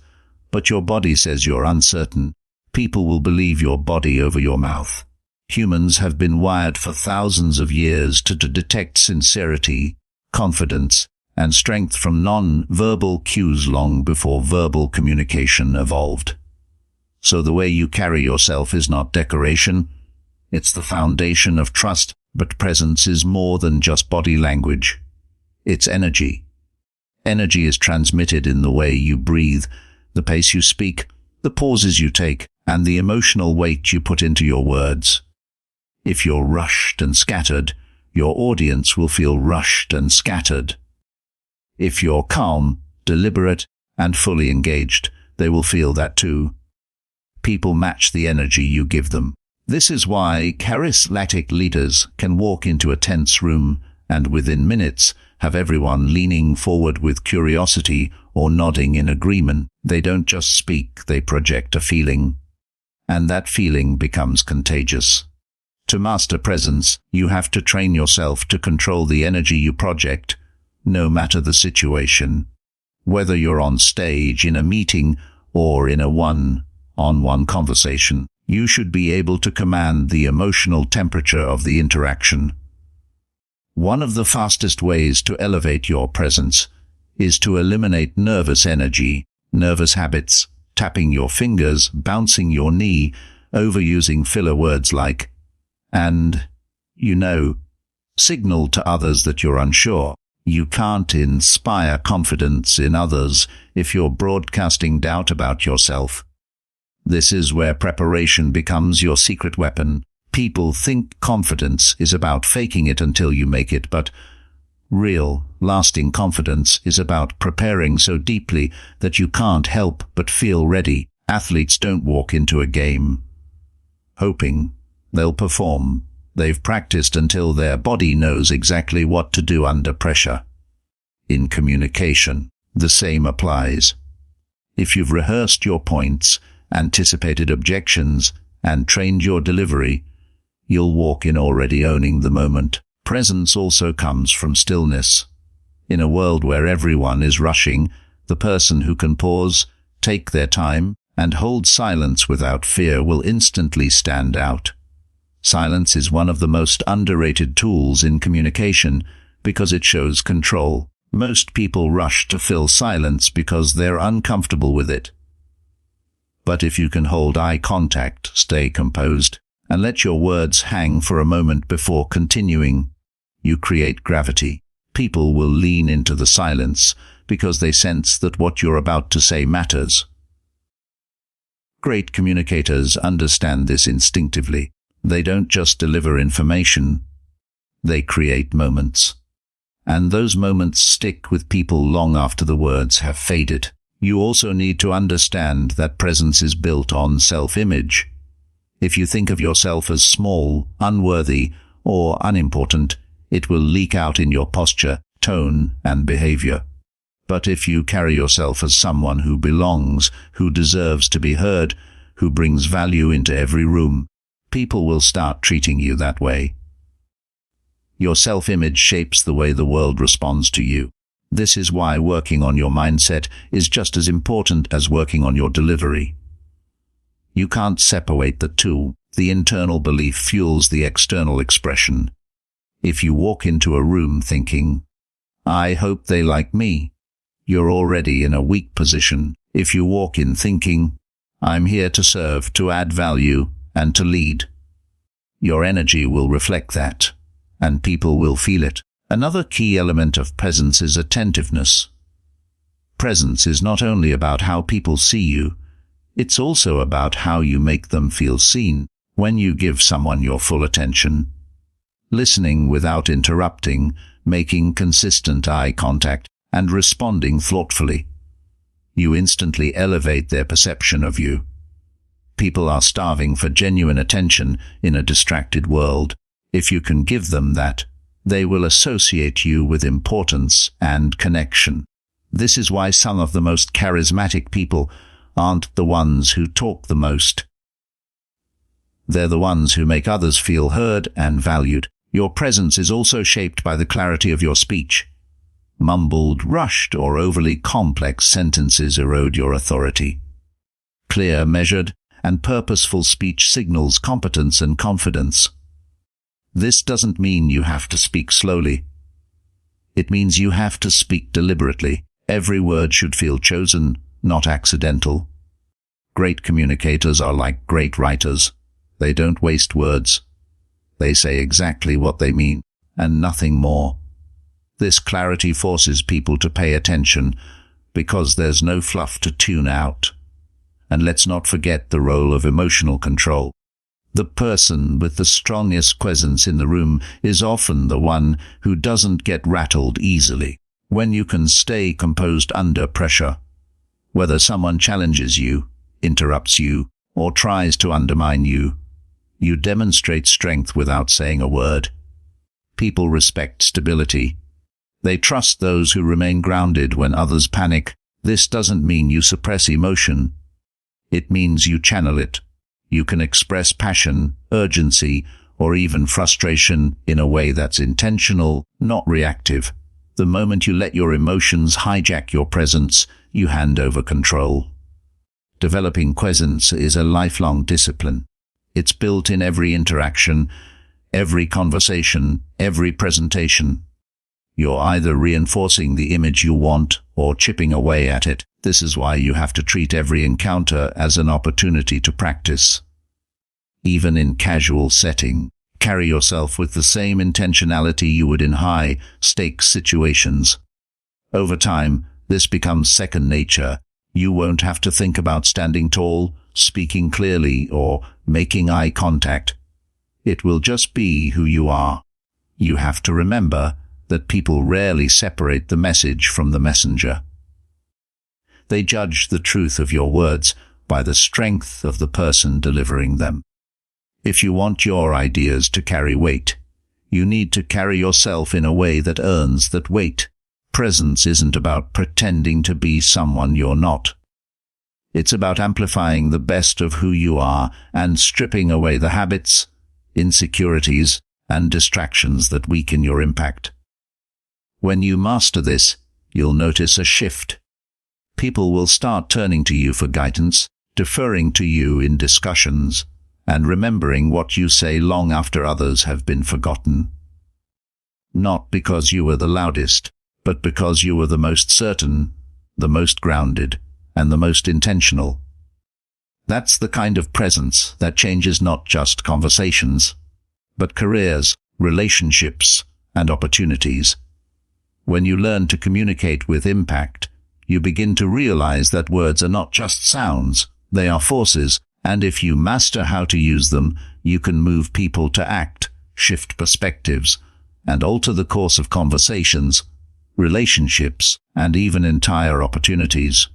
but your body says you're uncertain, people will believe your body over your mouth. Humans have been wired for thousands of years to detect sincerity, confidence, and strength from non-verbal cues long before verbal communication evolved. So the way you carry yourself is not decoration, it's the foundation of trust. But presence is more than just body language. It's energy. Energy is transmitted in the way you breathe, the pace you speak, the pauses you take, and the emotional weight you put into your words. If you're rushed and scattered, your audience will feel rushed and scattered. If you're calm, deliberate, and fully engaged, they will feel that too. People match the energy you give them. This is why charismatic leaders can walk into a tense room and within minutes have everyone leaning forward with curiosity or nodding in agreement. They don't just speak, they project a feeling. and that feeling becomes contagious. To master presence, you have to train yourself to control the energy you project, no matter the situation. Whether you're on stage, in a meeting, or in a one-on-one conversation, you should be able to command the emotional temperature of the interaction. One of the fastest ways to elevate your presence is to eliminate nervous energy, nervous habits, tapping your fingers, bouncing your knee, overusing filler words like and, signal to others that you're unsure. You can't inspire confidence in others if you're broadcasting doubt about yourself. This is where preparation becomes your secret weapon. People think confidence is about faking it until you make it, but real, lasting confidence is about preparing so deeply that you can't help but feel ready. Athletes don't walk into a game hoping they'll perform. They've practiced until their body knows exactly what to do under pressure. In communication, the same applies. If you've rehearsed your points, anticipated objections, and trained your delivery, you'll walk in already owning the moment. Presence also comes from stillness. In a world where everyone is rushing, the person who can pause, take their time, and hold silence without fear will instantly stand out. Silence is one of the most underrated tools in communication because it shows control. Most people rush to fill silence because they're uncomfortable with it. But if you can hold eye contact, stay composed, and let your words hang for a moment before continuing, you create gravity. People will lean into the silence because they sense that what you're about to say matters. Great communicators understand this instinctively. They don't just deliver information, they create moments. And those moments stick with people long after the words have faded. You also need to understand that presence is built on self-image. If you think of yourself as small, unworthy, or unimportant, it will leak out in your posture, tone, and behavior. But if you carry yourself as someone who belongs, who deserves to be heard, who brings value into every room, people will start treating you that way. Your self-image shapes the way the world responds to you. This is why working on your mindset is just as important as working on your delivery. You can't separate the two. The internal belief fuels the external expression. If you walk into a room thinking, "I hope they like me," you're already in a weak position. If you walk in thinking, "I'm here to serve, to add value, and to lead," your energy will reflect that, and people will feel it. Another key element of presence is attentiveness. Presence is not only about how people see you, it's also about how you make them feel seen. When you give someone your full attention, listening without interrupting, making consistent eye contact, and responding thoughtfully, you instantly elevate their perception of you. People are starving for genuine attention in a distracted world. If you can give them that, they will associate you with importance and connection. This is why some of the most charismatic people aren't the ones who talk the most. They're the ones who make others feel heard and valued. Your presence is also shaped by the clarity of your speech. Mumbled, rushed, or overly complex sentences erode your authority. Clear, measured, and purposeful speech signals competence and confidence. This doesn't mean you have to speak slowly. It means you have to speak deliberately. Every word should feel chosen, not accidental. Great communicators are like great writers. They don't waste words. They say exactly what they mean, and nothing more. This clarity forces people to pay attention, because there's no fluff to tune out. And let's not forget the role of emotional control. The person with the strongest presence in the room is often the one who doesn't get rattled easily. When you can stay composed under pressure, whether someone challenges you, interrupts you, or tries to undermine you, you demonstrate strength without saying a word. People respect stability. They trust those who remain grounded when others panic. This doesn't mean you suppress emotion. It means you channel it. You can express passion, urgency, or even frustration in a way that's intentional, not reactive. The moment you let your emotions hijack your presence, you hand over control. Developing presence is a lifelong discipline. It's built in every interaction, every conversation, every presentation. You're either reinforcing the image you want or chipping away at it. This is why you have to treat every encounter as an opportunity to practice. Even in casual setting, carry yourself with the same intentionality you would in high-stakes situations. Over time, this becomes second nature. You won't have to think about standing tall, speaking clearly, or making eye contact. It will just be who you are. You have to remember that people rarely separate the message from the messenger. They judge the truth of your words by the strength of the person delivering them. If you want your ideas to carry weight, you need to carry yourself in a way that earns that weight. Presence isn't about pretending to be someone you're not. It's about amplifying the best of who you are and stripping away the habits, insecurities, and distractions that weaken your impact. When you master this, you'll notice a shift. People will start turning to you for guidance, deferring to you in discussions, and remembering what you say long after others have been forgotten. Not because you were the loudest, but because you were the most certain, the most grounded, and the most intentional. That's the kind of presence that changes not just conversations, but careers, relationships, and opportunities. When you learn to communicate with impact, you begin to realize that words are not just sounds, they are forces, and if you master how to use them, you can move people to act, shift perspectives, and alter the course of conversations, relationships, and even entire opportunities.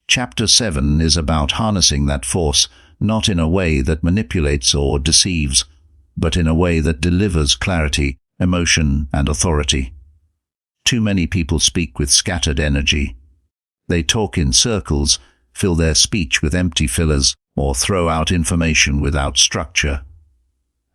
Chapter 7 is about harnessing that force, not in a way that manipulates or deceives, but in a way that delivers clarity, emotion, and authority. Too many people speak with scattered energy. They talk in circles, fill their speech with empty fillers, or throw out information without structure.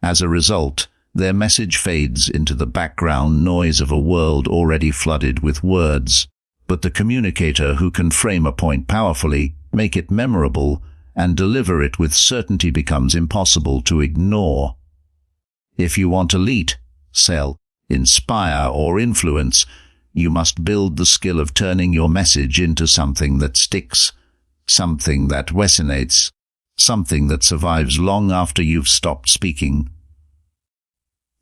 As a result, their message fades into the background noise of a world already flooded with words. But the communicator who can frame a point powerfully, make it memorable, and deliver it with certainty becomes impossible to ignore. If you want to lead, sell, inspire, or influence, you must build the skill of turning your message into something that sticks, something that resonates, something that survives long after you've stopped speaking.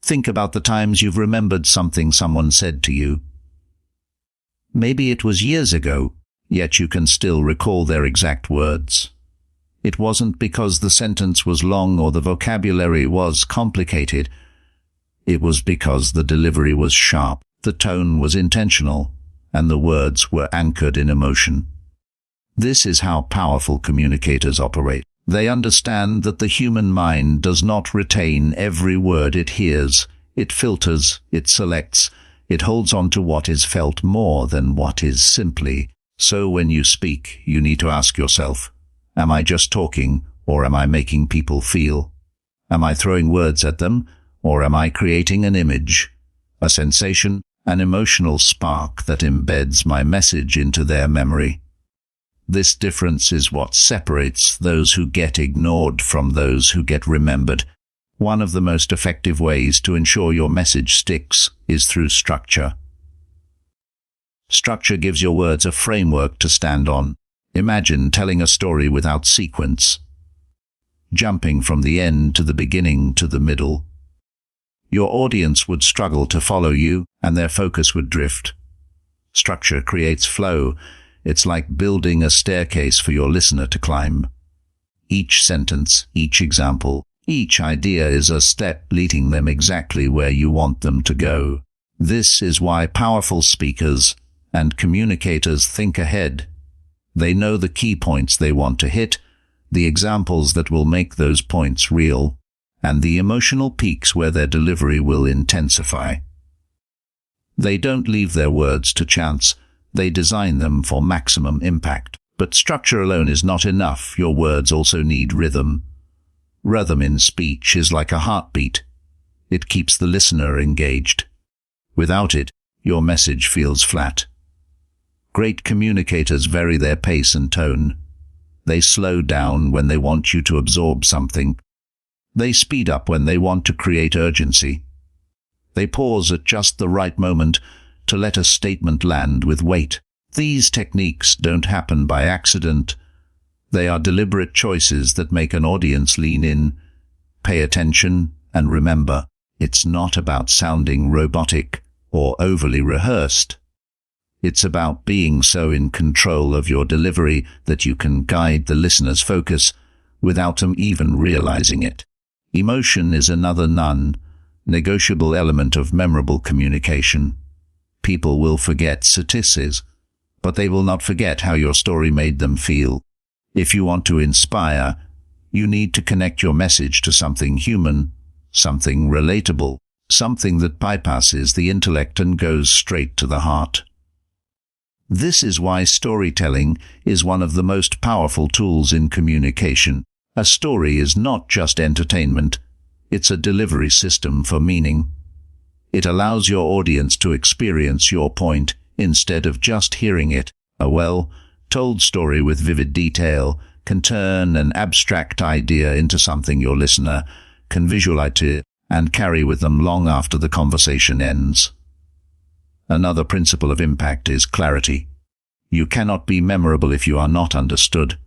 Think about the times you've remembered something someone said to you. Maybe it was years ago, yet you can still recall their exact words. It wasn't because the sentence was long or the vocabulary was complicated. It was because the delivery was sharp, the tone was intentional, and the words were anchored in emotion. This is how powerful communicators operate. They understand that the human mind does not retain every word it hears. It filters, it selects, it holds on to what is felt more than what is simply. So when you speak, you need to ask yourself, am I just talking, or am I making people feel? Am I throwing words at them, or am I creating an image, a sensation, an emotional spark that embeds my message into their memory? This difference is what separates those who get ignored from those who get remembered. One of the most effective ways to ensure your message sticks is through structure. Structure gives your words a framework to stand on. Imagine telling a story without sequence, jumping from the end to the beginning to the middle. Your audience would struggle to follow you, and their focus would drift. Structure creates flow. It's like building a staircase for your listener to climb. Each sentence, each example, each idea is a step leading them exactly where you want them to go. This is why powerful speakers and communicators think ahead. They know the key points they want to hit, the examples that will make those points real, and the emotional peaks where their delivery will intensify. They don't leave their words to chance. They design them for maximum impact. But structure alone is not enough. Your words also need rhythm. Rhythm in speech is like a heartbeat. It keeps the listener engaged. Without it, your message feels flat. Great communicators vary their pace and tone. They slow down when they want you to absorb something. They speed up when they want to create urgency. They pause at just the right moment to let a statement land with weight. These techniques don't happen by accident. They are deliberate choices that make an audience lean in, pay attention, and remember, it's not about sounding robotic or overly rehearsed. It's about being so in control of your delivery that you can guide the listener's focus without them even realizing it. Emotion is another non-negotiable element of memorable communication. People will forget statistics, but they will not forget how your story made them feel. If you want to inspire, you need to connect your message to something human, something relatable, something that bypasses the intellect and goes straight to the heart. This is why storytelling is one of the most powerful tools in communication. A story is not just entertainment, it's a delivery system for meaning. It allows your audience to experience your point instead of just hearing it. A well-told story with vivid detail can turn an abstract idea into something your listener can visualize it and carry with them long after the conversation ends. Another principle of impact is clarity. You cannot be memorable if you are not understood.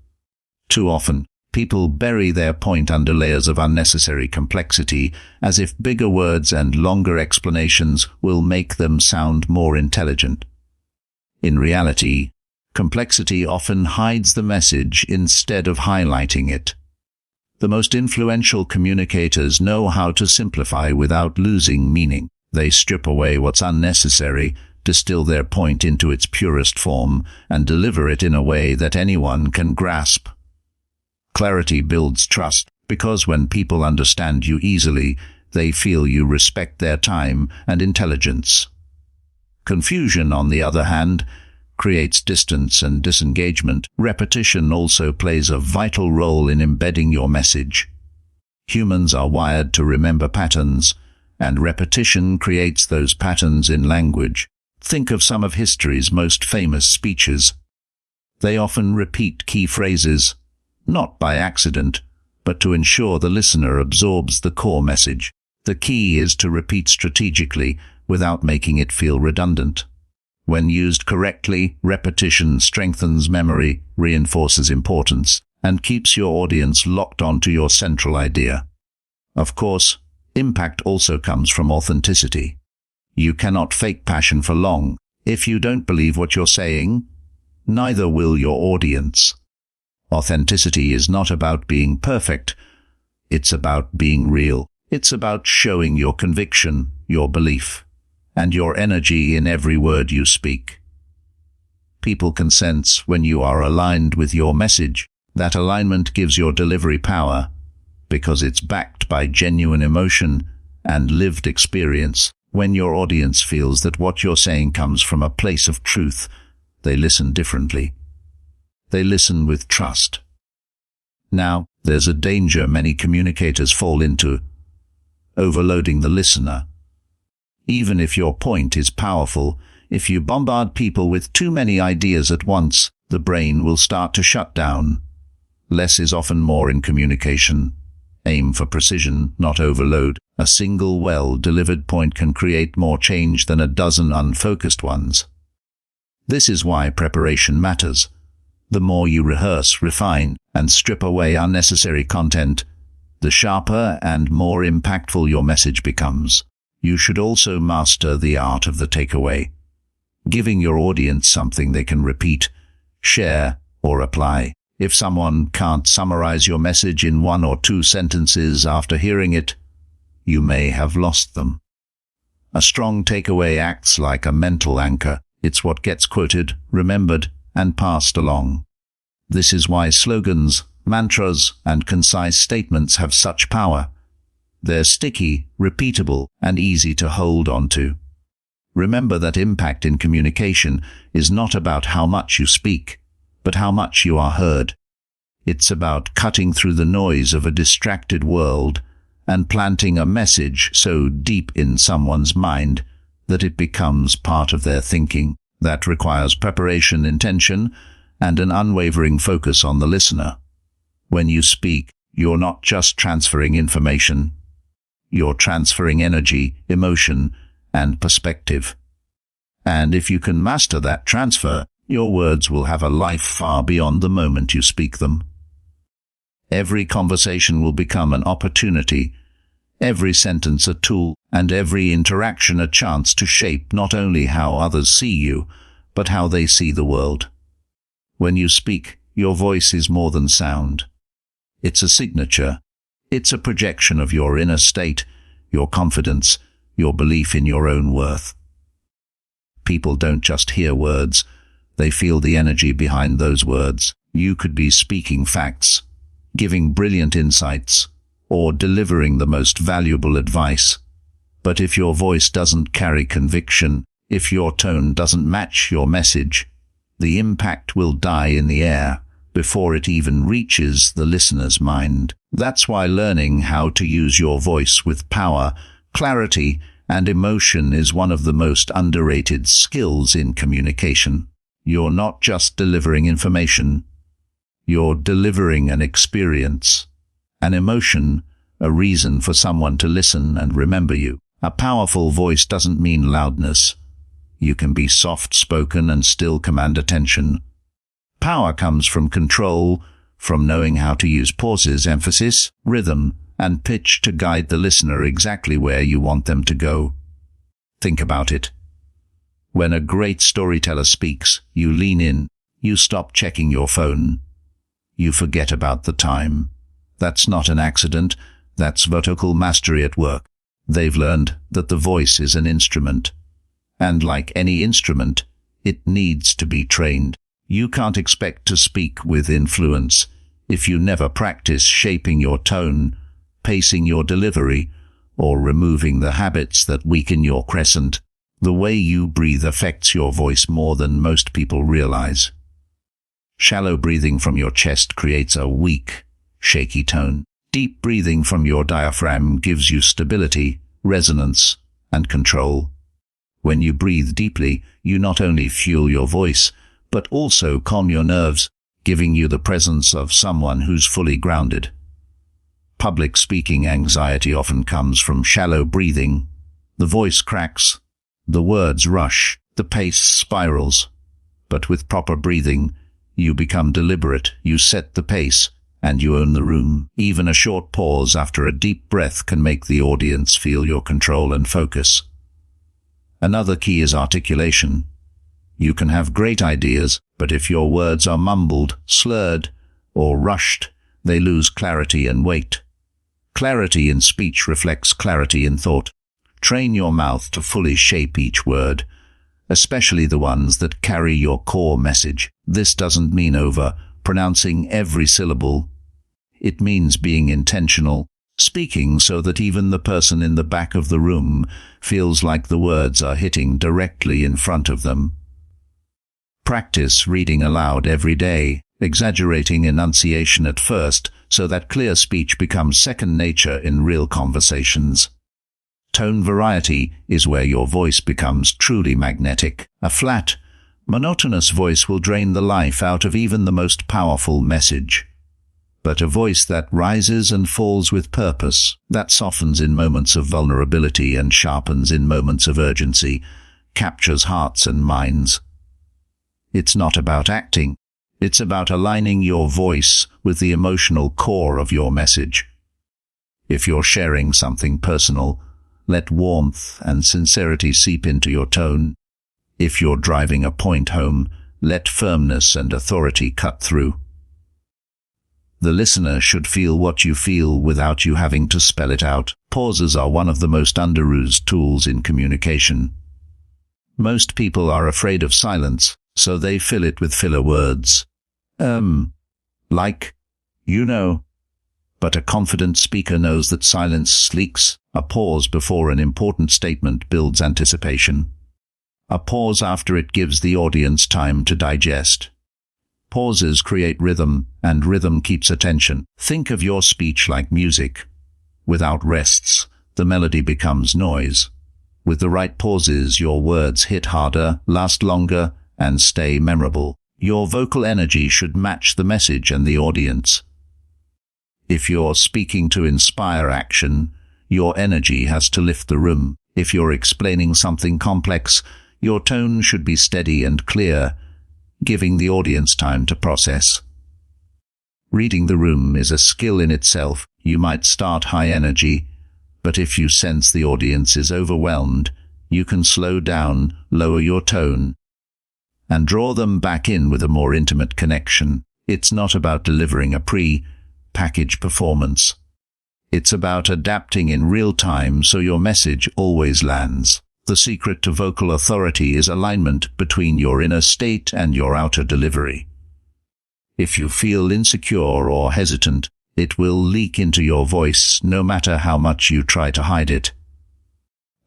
Too often, people bury their point under layers of unnecessary complexity, as if bigger words and longer explanations will make them sound more intelligent. In reality, complexity often hides the message instead of highlighting it. The most influential communicators know how to simplify without losing meaning. They strip away what's unnecessary, distill their point into its purest form, and deliver it in a way that anyone can grasp. Clarity builds trust, because when people understand you easily, they feel you respect their time and intelligence. Confusion, on the other hand, creates distance and disengagement. Repetition also plays a vital role in embedding your message. Humans are wired to remember patterns, and repetition creates those patterns in language. Think of some of history's most famous speeches. They often repeat key phrases, not by accident, but to ensure the listener absorbs the core message. The key is to repeat strategically without making it feel redundant. When used correctly, repetition strengthens memory, reinforces importance, and keeps your audience locked onto your central idea. Of course, impact also comes from authenticity. You cannot fake passion for long. If you don't believe what you're saying, neither will your audience. Authenticity is not about being perfect. It's about being real. It's about showing your conviction, your belief, and your energy in every word you speak. People can sense when you are aligned with your message. That alignment gives your delivery power, because it's backed by genuine emotion and lived experience. When your audience feels that what you're saying comes from a place of truth, they listen differently. They listen with trust. Now, there's a danger many communicators fall into: overloading the listener. Even if your point is powerful, if you bombard people with too many ideas at once, the brain will start to shut down. Less is often more in communication. Aim for precision, not overload. A single well-delivered point can create more change than a dozen unfocused ones. This is why preparation matters. The more you rehearse, refine, and strip away unnecessary content, the sharper and more impactful your message becomes. You should also master the art of the takeaway, giving your audience something they can repeat, share, or apply. If someone can't summarize your message in 1 or 2 sentences after hearing it, you may have lost them. A strong takeaway acts like a mental anchor. It's what gets quoted, remembered, and passed along. This is why slogans, mantras, and concise statements have such power. They're sticky, repeatable, and easy to hold on to. Remember that impact in communication is not about how much you speak, but how much you are heard. It's about cutting through the noise of a distracted world and planting a message so deep in someone's mind that it becomes part of their thinking. That requires preparation, intention, and an unwavering focus on the listener. When you speak, you're not just transferring information. You're transferring energy, emotion, and perspective. And if you can master that transfer, your words will have a life far beyond the moment you speak them. Every conversation will become an opportunity, every sentence a tool, and every interaction a chance to shape not only how others see you, but how they see the world. When you speak, your voice is more than sound. It's a signature. It's a projection of your inner state, your confidence, your belief in your own worth. People don't just hear words, they feel the energy behind those words. You could be speaking facts, giving brilliant insights, or delivering the most valuable advice. But if your voice doesn't carry conviction, if your tone doesn't match your message, the impact will die in the air before it even reaches the listener's mind. That's why learning how to use your voice with power, clarity, and emotion is one of the most underrated skills in communication. You're not just delivering information, you're delivering an experience, an emotion, a reason for someone to listen and remember you. A powerful voice doesn't mean loudness. You can be soft-spoken and still command attention. Power comes from control, from knowing how to use pauses, emphasis, rhythm, and pitch to guide the listener exactly where you want them to go. Think about it. When a great storyteller speaks, you lean in, you stop checking your phone. You forget about the time. That's not an accident, that's vocal mastery at work. They've learned that the voice is an instrument. And like any instrument, it needs to be trained. You can't expect to speak with influence if you never practice shaping your tone, pacing your delivery, or removing the habits that weaken your crescent. The way you breathe affects your voice more than most people realize. Shallow breathing from your chest creates a weak, shaky tone. Deep breathing from your diaphragm gives you stability, resonance, and control. When you breathe deeply, you not only fuel your voice, but also calm your nerves, giving you the presence of someone who's fully grounded. Public speaking anxiety often comes from shallow breathing. The voice cracks, the words rush, the pace spirals. But with proper breathing, you become deliberate, you set the pace, and you own the room. Even a short pause after a deep breath can make the audience feel your control and focus. Another key is articulation. You can have great ideas, but if your words are mumbled, slurred, or rushed, they lose clarity and weight. Clarity in speech reflects clarity in thought. Train your mouth to fully shape each word, especially the ones that carry your core message. This doesn't mean over-pronouncing every syllable. It means being intentional, speaking so that even the person in the back of the room feels like the words are hitting directly in front of them. Practice reading aloud every day, exaggerating enunciation at first so that clear speech becomes second nature in real conversations. Tone variety is where your voice becomes truly magnetic. A flat, monotonous voice will drain the life out of even the most powerful message. But a voice that rises and falls with purpose, that softens in moments of vulnerability and sharpens in moments of urgency, captures hearts and minds. It's not about acting. It's about aligning your voice with the emotional core of your message. If you're sharing something personal, let warmth and sincerity seep into your tone. If you're driving a point home, let firmness and authority cut through. The listener should feel what you feel without you having to spell it out. Pauses are one of the most underused tools in communication. Most people are afraid of silence, so they fill it with filler words. Like, you know. But a confident speaker knows that silence leaks. A pause before an important statement builds anticipation. A pause after it gives the audience time to digest. Pauses create rhythm, and rhythm keeps attention. Think of your speech like music. Without rests, the melody becomes noise. With the right pauses, your words hit harder, last longer, and stay memorable. Your vocal energy should match the message and the audience. If you're speaking to inspire action, your energy has to lift the room. If you're explaining something complex, your tone should be steady and clear, giving the audience time to process. Reading the room is a skill in itself. You might start high energy, but if you sense the audience is overwhelmed, you can slow down, lower your tone, and draw them back in with a more intimate connection. It's not about delivering a pre-packaged performance. It's about adapting in real time so your message always lands. The secret to vocal authority is alignment between your inner state and your outer delivery. If you feel insecure or hesitant, it will leak into your voice no matter how much you try to hide it.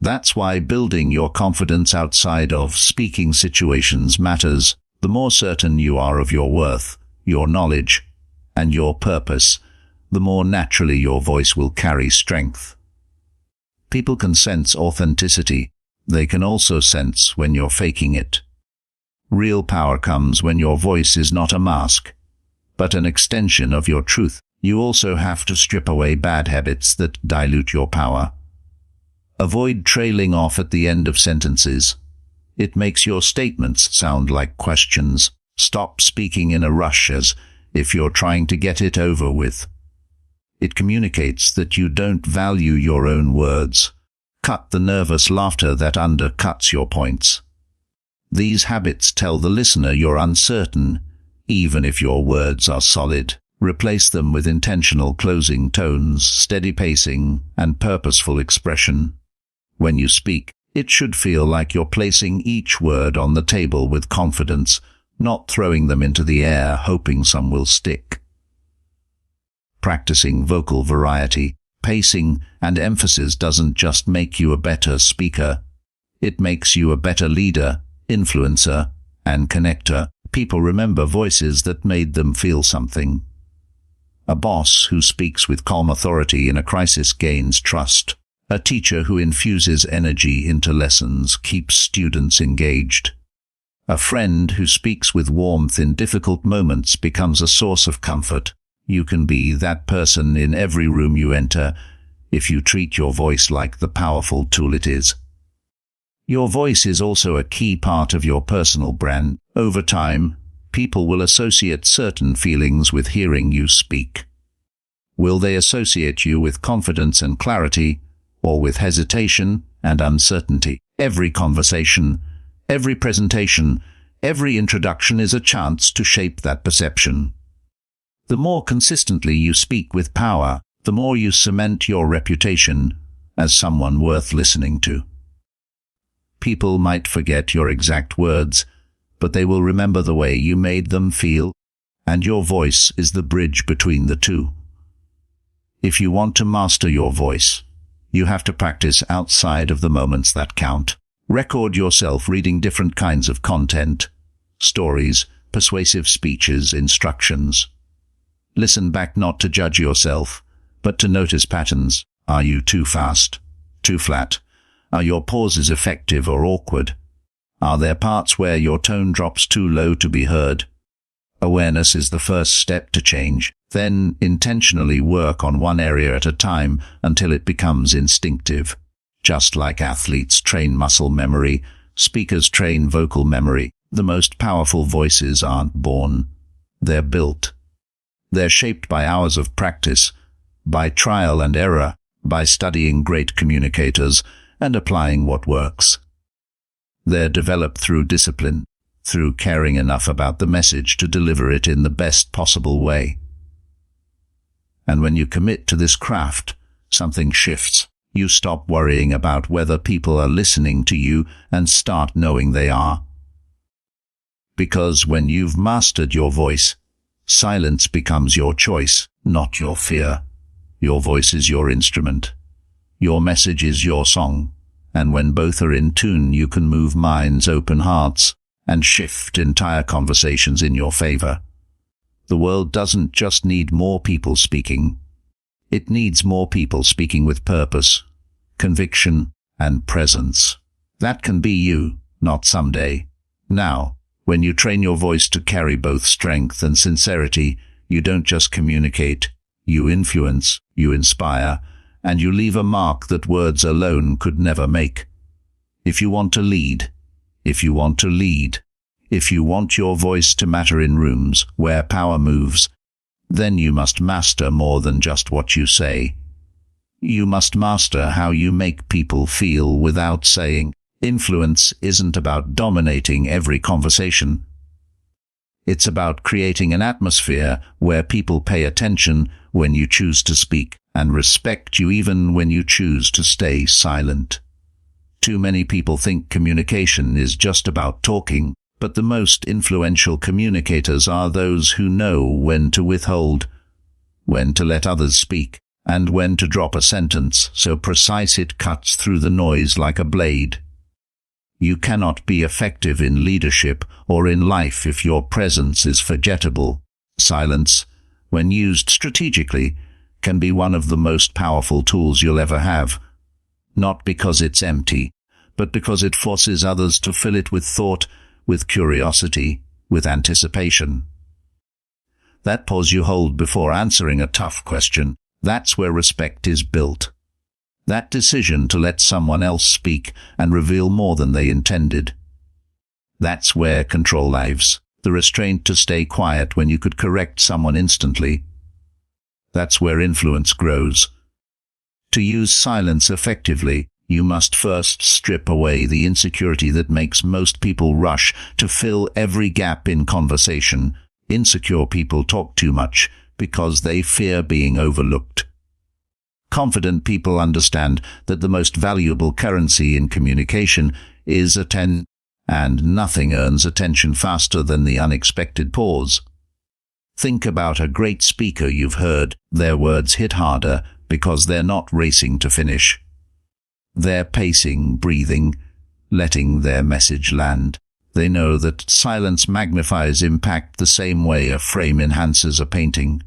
That's why building your confidence outside of speaking situations matters. The more certain you are of your worth, your knowledge, and your purpose, the more naturally your voice will carry strength. People can sense authenticity. They can also sense when you're faking it. Real power comes when your voice is not a mask, but an extension of your truth. You also have to strip away bad habits that dilute your power. Avoid trailing off at the end of sentences. It makes your statements sound like questions. Stop speaking in a rush as if you're trying to get it over with. It communicates that you don't value your own words. Cut the nervous laughter that undercuts your points. These habits tell the listener you're uncertain, even if your words are solid. Replace them with intentional closing tones, steady pacing, and purposeful expression. When you speak, it should feel like you're placing each word on the table with confidence, not throwing them into the air hoping some will stick. Practicing vocal variety, pacing, and emphasis doesn't just make you a better speaker. It makes you a better leader, influencer, and connector. People remember voices that made them feel something. A boss who speaks with calm authority in a crisis gains trust. A teacher who infuses energy into lessons keeps students engaged. A friend who speaks with warmth in difficult moments becomes a source of comfort. You can be that person in every room you enter if you treat your voice like the powerful tool it is. Your voice is also a key part of your personal brand. Over time, people will associate certain feelings with hearing you speak. Will they associate you with confidence and clarity, or with hesitation and uncertainty? Every conversation, every presentation, every introduction is a chance to shape that perception. The more consistently you speak with power, the more you cement your reputation as someone worth listening to. People might forget your exact words, but they will remember the way you made them feel, and your voice is the bridge between the two. If you want to master your voice, you have to practice outside of the moments that count. Record yourself reading different kinds of content, stories, persuasive speeches, instructions. Listen back not to judge yourself, but to notice patterns. Are you too fast? Too flat? Are your pauses effective or awkward? Are there parts where your tone drops too low to be heard? Awareness is the first step to change. Then intentionally work on one area at a time until it becomes instinctive. Just like athletes train muscle memory, speakers train vocal memory. The most powerful voices aren't born. They're built. They're shaped by hours of practice, by trial and error, by studying great communicators and applying what works. They're developed through discipline, through caring enough about the message to deliver it in the best possible way. And when you commit to this craft, something shifts. You stop worrying about whether people are listening to you and start knowing they are. Because when you've mastered your voice, silence becomes your choice, not your fear. Your voice is your instrument. Your message is your song. And when both are in tune, you can move minds, open hearts, and shift entire conversations in your favor. The world doesn't just need more people speaking. It needs more people speaking with purpose, conviction, and presence. That can be you, not someday. Now, when you train your voice to carry both strength and sincerity, you don't just communicate, you influence, you inspire, and you leave a mark that words alone could never make. If you want to lead, if you want to lead, if you want your voice to matter in rooms where power moves, then you must master more than just what you say. You must master how you make people feel without saying. Influence isn't about dominating every conversation. It's about creating an atmosphere where people pay attention when you choose to speak and respect you even when you choose to stay silent. Too many people think communication is just about talking, but the most influential communicators are those who know when to withhold, when to let others speak, and when to drop a sentence so precise it cuts through the noise like a blade. You cannot be effective in leadership or in life if your presence is forgettable. Silence, when used strategically, can be one of the most powerful tools you'll ever have. Not because it's empty, but because it forces others to fill it with thought, with curiosity, with anticipation. That pause you hold before answering a tough question, that's where respect is built. That decision to let someone else speak and reveal more than they intended. That's where control lives, the restraint to stay quiet when you could correct someone instantly. That's where influence grows. To use silence effectively, you must first strip away the insecurity that makes most people rush to fill every gap in conversation. Insecure people talk too much because they fear being overlooked. Confident people understand that the most valuable currency in communication is attention, and nothing earns attention faster than the unexpected pause. Think about a great speaker you've heard. Their words hit harder because they're not racing to finish. They're pacing, breathing, letting their message land. They know that silence magnifies impact the same way a frame enhances a painting.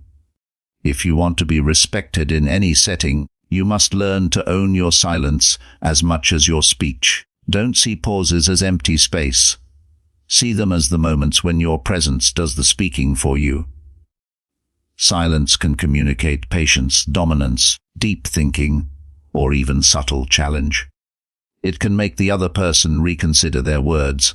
If you want to be respected in any setting, you must learn to own your silence as much as your speech. Don't see pauses as empty space. See them as the moments when your presence does the speaking for you. Silence can communicate patience, dominance, deep thinking, or even subtle challenge. It can make the other person reconsider their words,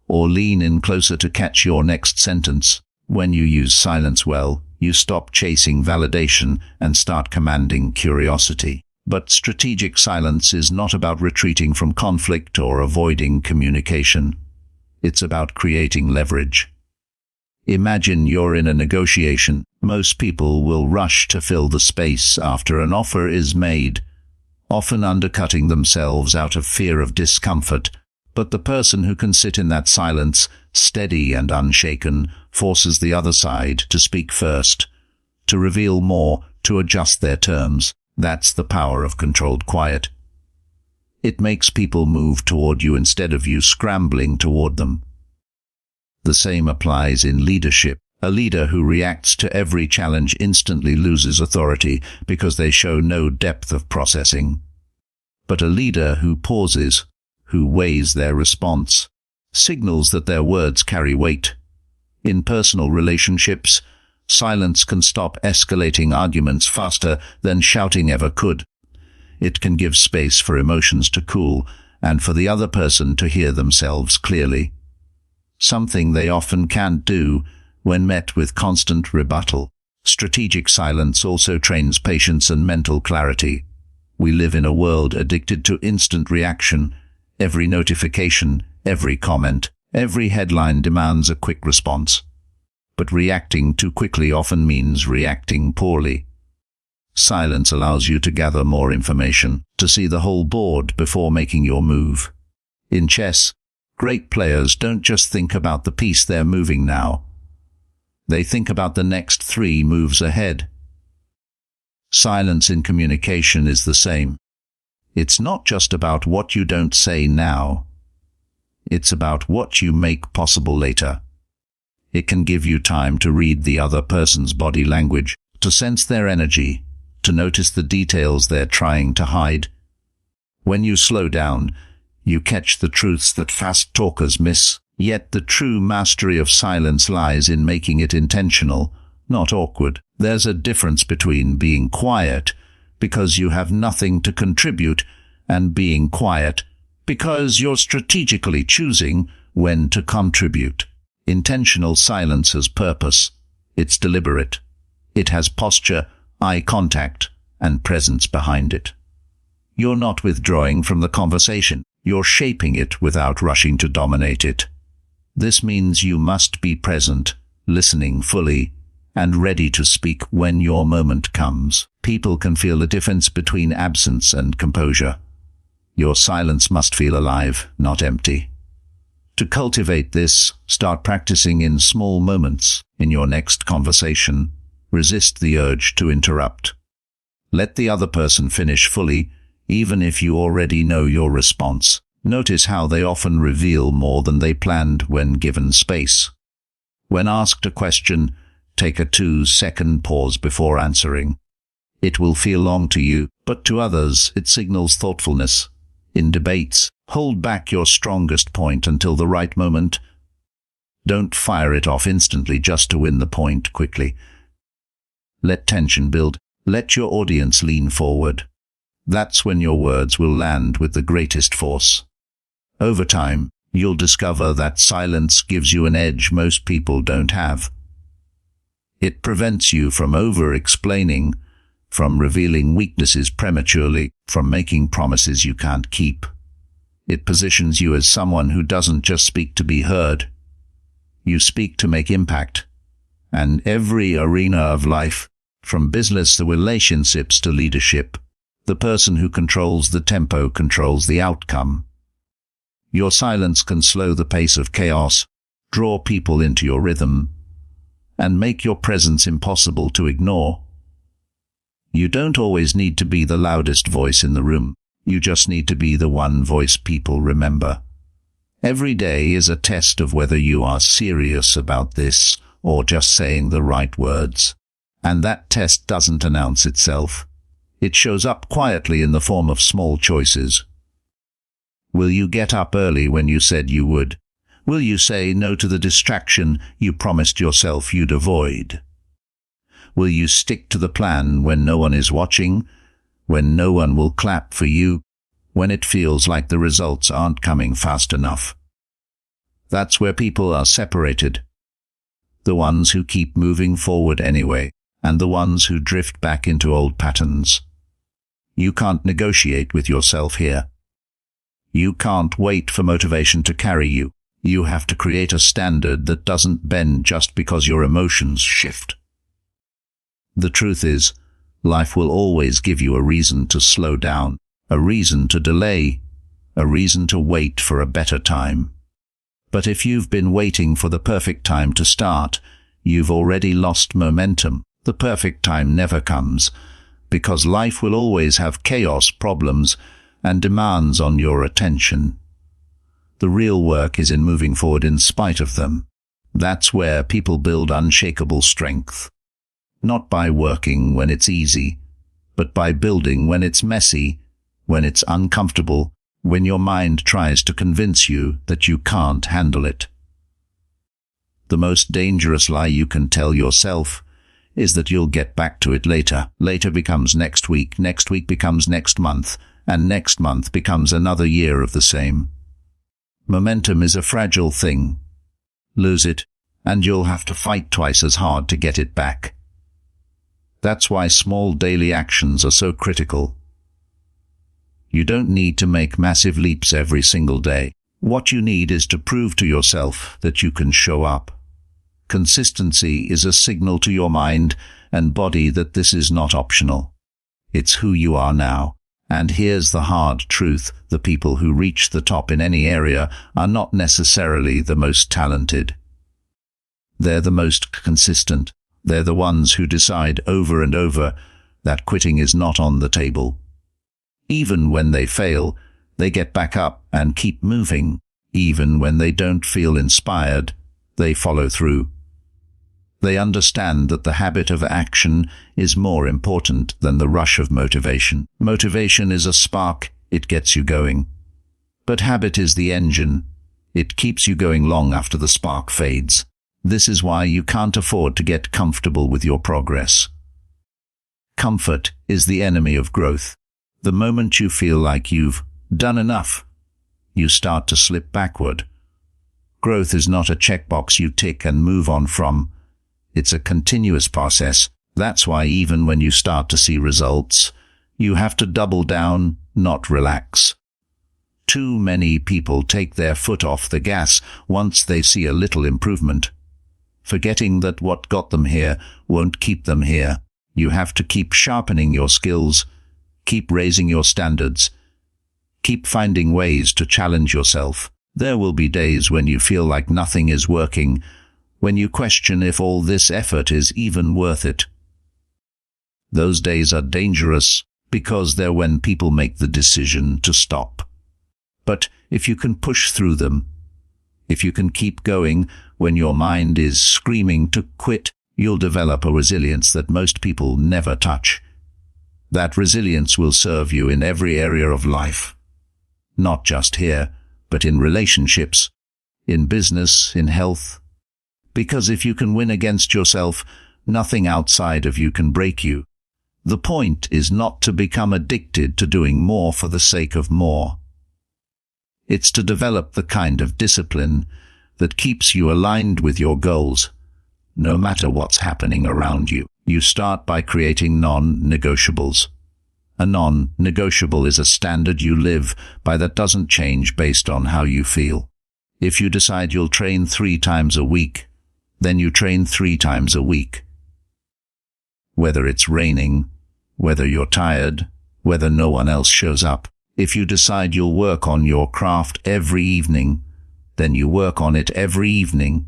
or lean in closer to catch your next sentence. When you use silence well, you stop chasing validation and start commanding curiosity. But strategic silence is not about retreating from conflict or avoiding communication. It's about creating leverage. Imagine you're in a negotiation. Most people will rush to fill the space after an offer is made, often undercutting themselves out of fear of discomfort. But the person who can sit in that silence, steady and unshaken, forces the other side to speak first, to reveal more, to adjust their terms. That's the power of controlled quiet. It makes people move toward you instead of you scrambling toward them. The same applies in leadership. A leader who reacts to every challenge instantly loses authority because they show no depth of processing. But a leader who pauses, who weighs their response, signals that their words carry weight. In personal relationships, silence can stop escalating arguments faster than shouting ever could. It can give space for emotions to cool and for the other person to hear themselves clearly. Something they often can't do when met with constant rebuttal. Strategic silence also trains patience and mental clarity. We live in a world addicted to instant reaction. Every notification, every comment, every headline demands a quick response. But reacting too quickly often means reacting poorly. Silence allows you to gather more information, to see the whole board before making your move. In chess, great players don't just think about the piece they're moving now. They think about the next 3 moves ahead. Silence in communication is the same. It's not just about what you don't say now. It's about what you make possible later. It can give you time to read the other person's body language, to sense their energy, to notice the details they're trying to hide. When you slow down, you catch the truths that fast talkers miss. Yet the true mastery of silence lies in making it intentional, not awkward. There's a difference between being quiet because you have nothing to contribute and being quiet because you're strategically choosing when to contribute. Intentional silence has purpose. It's deliberate. It has posture, eye contact, and presence behind it. You're not withdrawing from the conversation. You're shaping it without rushing to dominate it. This means you must be present, listening fully, and ready to speak when your moment comes. People can feel the difference between absence and composure. Your silence must feel alive, not empty. To cultivate this, start practicing in small moments. In your next conversation, resist the urge to interrupt. Let the other person finish fully, even if you already know your response. Notice how they often reveal more than they planned when given space. When asked a question, take a 2-second pause before answering. It will feel long to you, but to others it signals thoughtfulness. In debates, hold back your strongest point until the right moment. Don't fire it off instantly just to win the point quickly. Let tension build. Let your audience lean forward. That's when your words will land with the greatest force. Over time, you'll discover that silence gives you an edge most people don't have. It prevents you from over-explaining, from revealing weaknesses prematurely, from making promises you can't keep. It positions you as someone who doesn't just speak to be heard. You speak to make impact. And every arena of life, from business to relationships to leadership, the person who controls the tempo controls the outcome. Your silence can slow the pace of chaos, draw people into your rhythm, and make your presence impossible to ignore. You don't always need to be the loudest voice in the room. You just need to be the one voice people remember. Every day is a test of whether you are serious about this or just saying the right words. And that test doesn't announce itself. It shows up quietly in the form of small choices. Will you get up early when you said you would? Will you say no to the distraction you promised yourself you'd avoid? Will you stick to the plan when no one is watching, when no one will clap for you, when it feels like the results aren't coming fast enough? That's where people are separated. The ones who keep moving forward anyway, and the ones who drift back into old patterns. You can't negotiate with yourself here. You can't wait for motivation to carry you. You have to create a standard that doesn't bend just because your emotions shift. The truth is, life will always give you a reason to slow down, a reason to delay, a reason to wait for a better time. But if you've been waiting for the perfect time to start, you've already lost momentum. The perfect time never comes, because life will always have chaos, problems, and demands on your attention. The real work is in moving forward in spite of them. That's where people build unshakable strength. Not by working when it's easy, but by building when it's messy, when it's uncomfortable, when your mind tries to convince you that you can't handle it. The most dangerous lie you can tell yourself is that you'll get back to it later. Later becomes next week becomes next month, and next month becomes another year of the same. Momentum is a fragile thing. Lose it, and you'll have to fight twice as hard to get it back. That's why small daily actions are so critical. You don't need to make massive leaps every single day. What you need is to prove to yourself that you can show up. Consistency is a signal to your mind and body that this is not optional. It's who you are now. And here's the hard truth: the people who reach the top in any area are not necessarily the most talented. They're the most consistent. They're the ones who decide over and over that quitting is not on the table. Even when they fail, they get back up and keep moving. Even when they don't feel inspired, they follow through. They understand that the habit of action is more important than the rush of motivation. Motivation is a spark, it gets you going. But habit is the engine. It keeps you going long after the spark fades. This is why you can't afford to get comfortable with your progress. Comfort is the enemy of growth. The moment you feel like you've done enough, you start to slip backward. Growth is not a checkbox you tick and move on from. It's a continuous process. That's why even when you start to see results, you have to double down, not relax. Too many people take their foot off the gas once they see a little improvement, forgetting that what got them here won't keep them here. You have to keep sharpening your skills, keep raising your standards, keep finding ways to challenge yourself. There will be days when you feel like nothing is working, when you question if all this effort is even worth it. Those days are dangerous because they're when people make the decision to stop. But if you can push through them, if you can keep going when your mind is screaming to quit, you'll develop a resilience that most people never touch. That resilience will serve you in every area of life. Not just here, but in relationships, in business, in health. Because if you can win against yourself, nothing outside of you can break you. The point is not to become addicted to doing more for the sake of more. It's to develop the kind of discipline that keeps you aligned with your goals, no matter what's happening around you. You start by creating non-negotiables. A non-negotiable is a standard you live by that doesn't change based on how you feel. If you decide you'll train 3 times a week, then you train 3 times a week. Whether it's raining, whether you're tired, whether no one else shows up. If you decide you'll work on your craft every evening, then you work on it every evening.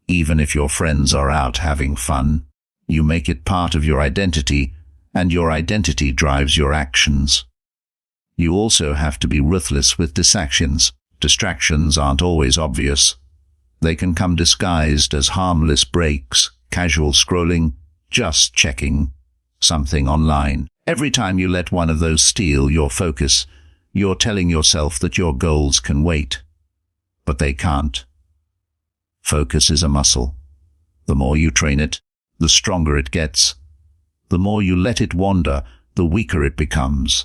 Even if your friends are out having fun, you make it part of your identity, and your identity drives your actions. You also have to be ruthless with distractions. Distractions aren't always obvious. They can come disguised as harmless breaks, casual scrolling, just checking something online. Every time you let one of those steal your focus, you're telling yourself that your goals can wait. But they can't. Focus is a muscle. The more you train it, the stronger it gets. The more you let it wander, the weaker it becomes.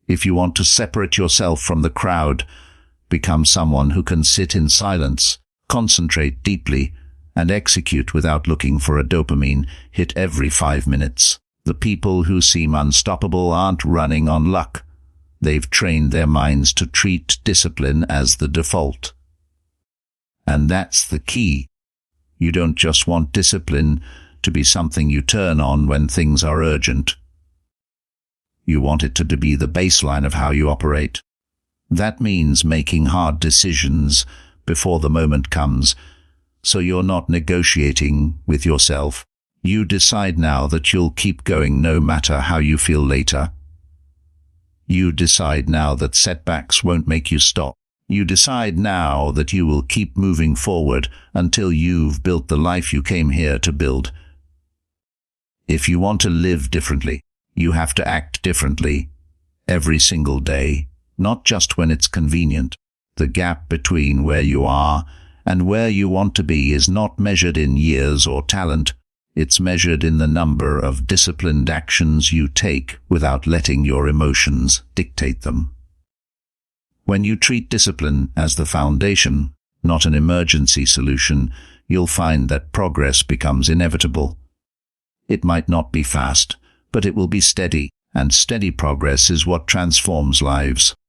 If you want to separate yourself from the crowd, become someone who can sit in silence, concentrate deeply, and execute without looking for a dopamine hit every 5 minutes. The people who seem unstoppable aren't running on luck. They've trained their minds to treat discipline as the default. And that's the key. You don't just want discipline to be something you turn on when things are urgent. You want it to be the baseline of how you operate. That means making hard decisions before the moment comes, so you're not negotiating with yourself. You decide now that you'll keep going no matter how you feel later. You decide now that setbacks won't make you stop. You decide now that you will keep moving forward until you've built the life you came here to build. If you want to live differently, you have to act differently every single day, not just when it's convenient. The gap between where you are and where you want to be is not measured in years or talent. It's measured in the number of disciplined actions you take without letting your emotions dictate them. When you treat discipline as the foundation, not an emergency solution, you'll find that progress becomes inevitable. It might not be fast, but it will be steady, and steady progress is what transforms lives.